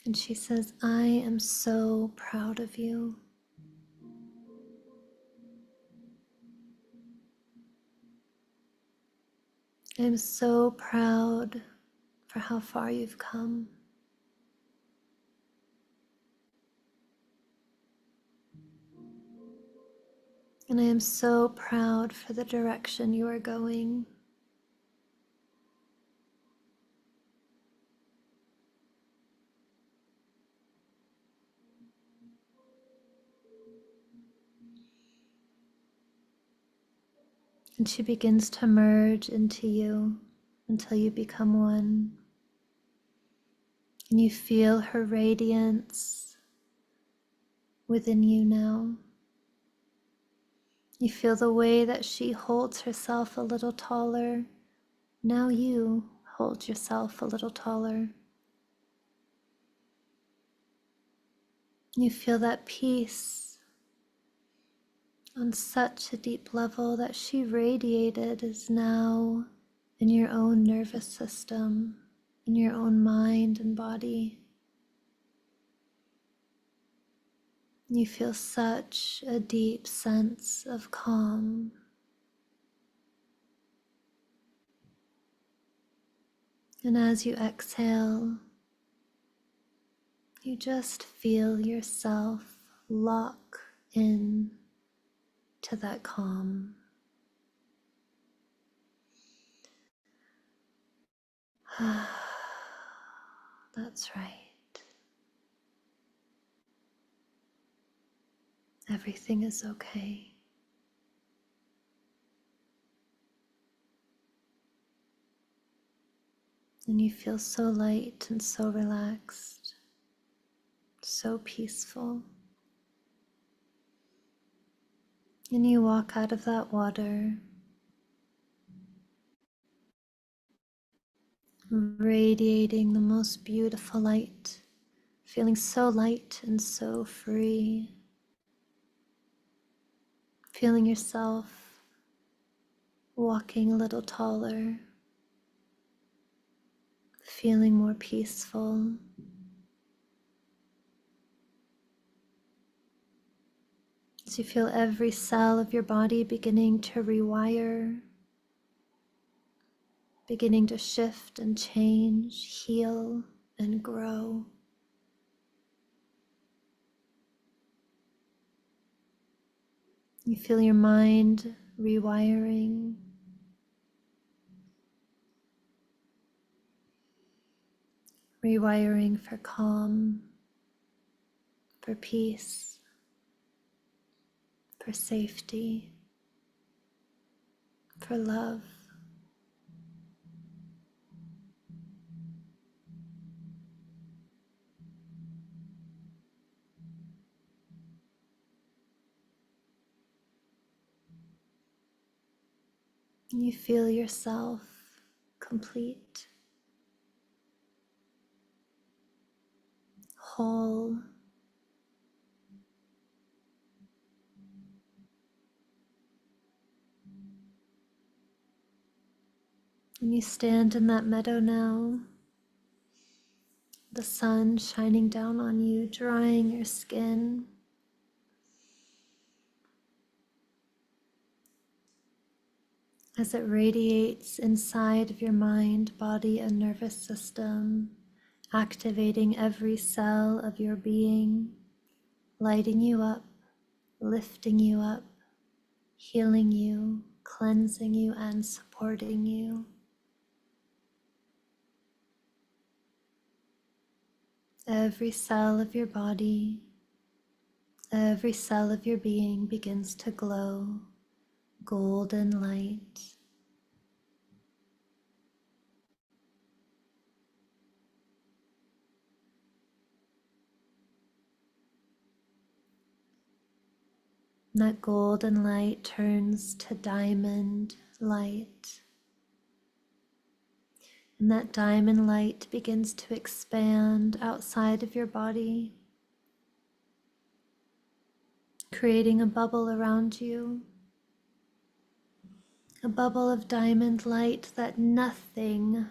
And she says, I am so proud of you. I'm so proud for how far you've come. And I am so proud for the direction you are going. And she begins to merge into you until you become one. And you feel her radiance within you now. You feel the way that she holds herself a little taller. Now you hold yourself a little taller. You feel that peace on such a deep level that she radiated is now in your own nervous system, in your own mind and body. You feel such a deep sense of calm. And as you exhale, you just feel yourself lock in to that calm. That's right. Everything is okay. And you feel so light and so relaxed, so peaceful. And you walk out of that water, radiating the most beautiful light, feeling so light and so free, feeling yourself walking a little taller, feeling more peaceful. As you feel every cell of your body beginning to rewire, beginning to shift and change, heal and grow. You feel your mind rewiring, rewiring for calm, for peace, for safety, for love. You feel yourself complete, whole, and you stand in that meadow now, the sun shining down on you, drying your skin. As it radiates inside of your mind, body, and nervous system, activating every cell of your being, lighting you up, lifting you up, healing you, cleansing you, and supporting you. Every cell of your body, every cell of your being begins to glow golden light. That golden light turns to diamond light. And that diamond light begins to expand outside of your body, creating a bubble around you. A bubble of diamond light that nothing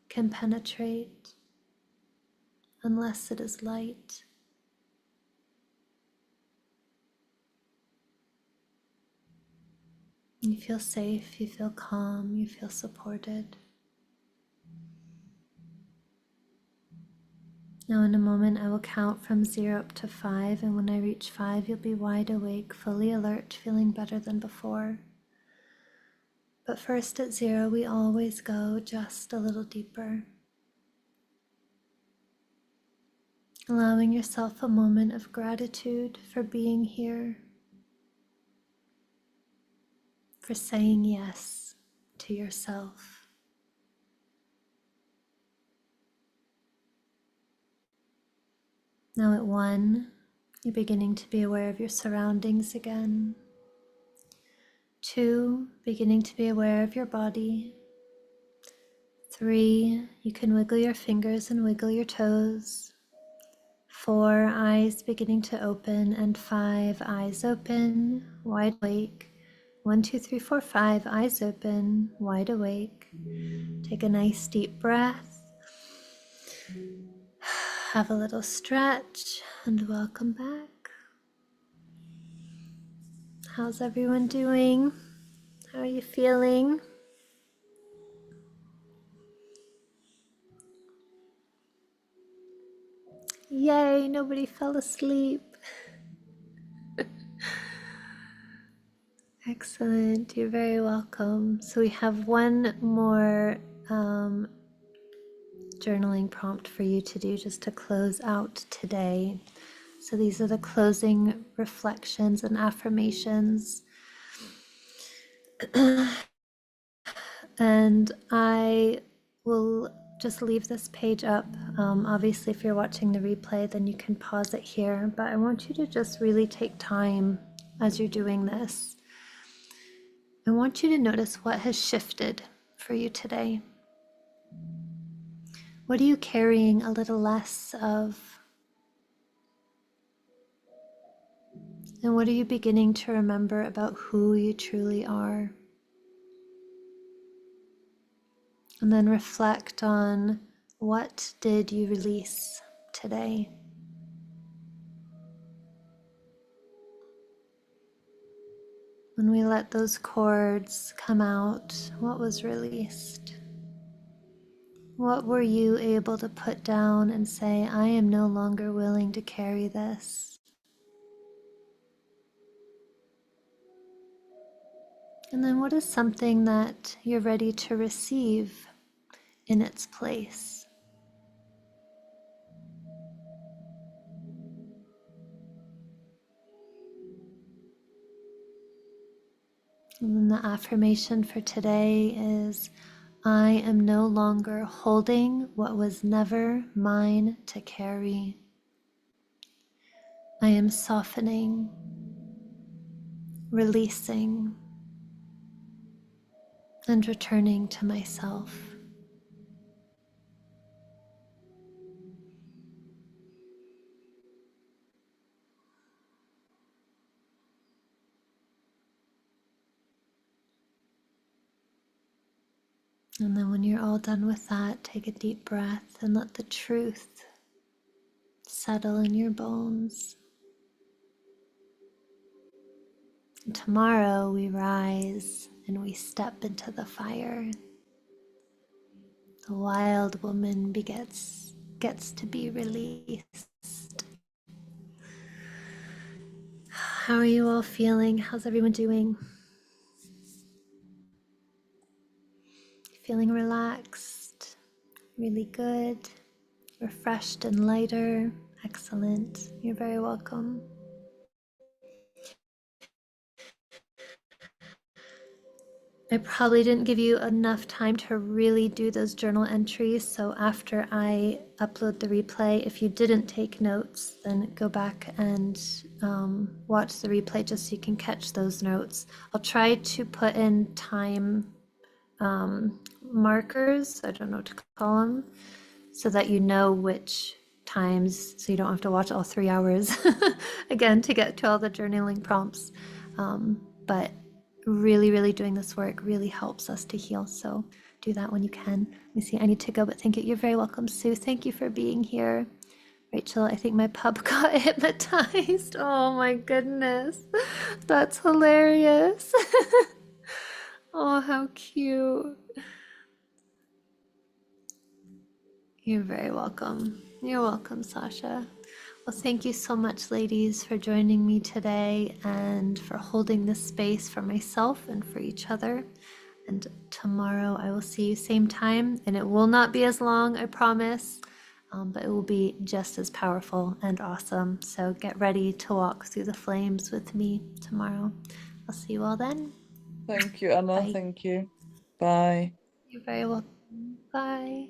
can penetrate unless it is light. You feel safe, you feel calm, you feel supported. Now in a moment I will count from 0 up to 5, and when I reach 5 you'll be wide awake, fully alert, feeling better than before. But first at 0 we always go just a little deeper. Allowing yourself a moment of gratitude for being here, for saying yes to yourself. Now at 1, you're beginning to be aware of your surroundings again. 2, beginning to be aware of your body. 3, you can wiggle your fingers and wiggle your toes. 4, eyes beginning to open, and 5, eyes open, wide awake. 1, 2, 3, 4, 5, eyes open, wide awake. Take a nice deep breath. Have a little stretch and welcome back. How's everyone doing? How are you feeling? Yay, nobody fell asleep. Excellent, you're very welcome. So we have one more journaling prompt for you to do just to close out today. So these are the closing reflections and affirmations. And I will just leave this page up. Obviously, if you're watching the replay, then you can pause it here. But I want you to just really take time as you're doing this. I want you to notice what has shifted for you today. What are you carrying a little less of? And what are you beginning to remember about who you truly are? And then reflect on what did you release today? When we let those cords come out, what was released? What were you able to put down and say, I am no longer willing to carry this? And then what is something that you're ready to receive in its place? And then the affirmation for today is, I am no longer holding what was never mine to carry. I am softening, releasing, and returning to myself. And then when you're all done with that, take a deep breath and let the truth settle in your bones. And tomorrow we rise and we step into the fire. The wild woman gets to be released. How are you all feeling? How's everyone doing? Feeling relaxed, really good, refreshed and lighter. Excellent. You're very welcome. I probably didn't give you enough time to really do those journal entries. So after I upload the replay, if you didn't take notes, then go back and watch the replay just so you can catch those notes. I'll try to put in time markers, I don't know what to call them, so that you know which times, so you don't have to watch all 3 hours again to get to all the journaling prompts. But really doing this work really helps us to heal. So do that when you can. Let me see, I need to go, but thank you. You're very welcome, Sue. Thank you for being here. Rachel, I think my pup got hypnotized. Oh my goodness. That's hilarious. Oh, how cute. You're very welcome. You're welcome, Sasha. Well, thank you so much, ladies, for joining me today and for holding this space for myself and for each other. And tomorrow I will see you same time, and it will not be as long, I promise, but it will be just as powerful and awesome. So get ready to walk through the flames with me tomorrow. I'll see you all then. Thank you, Anna. Bye. Thank you. Bye. You're very welcome. Bye.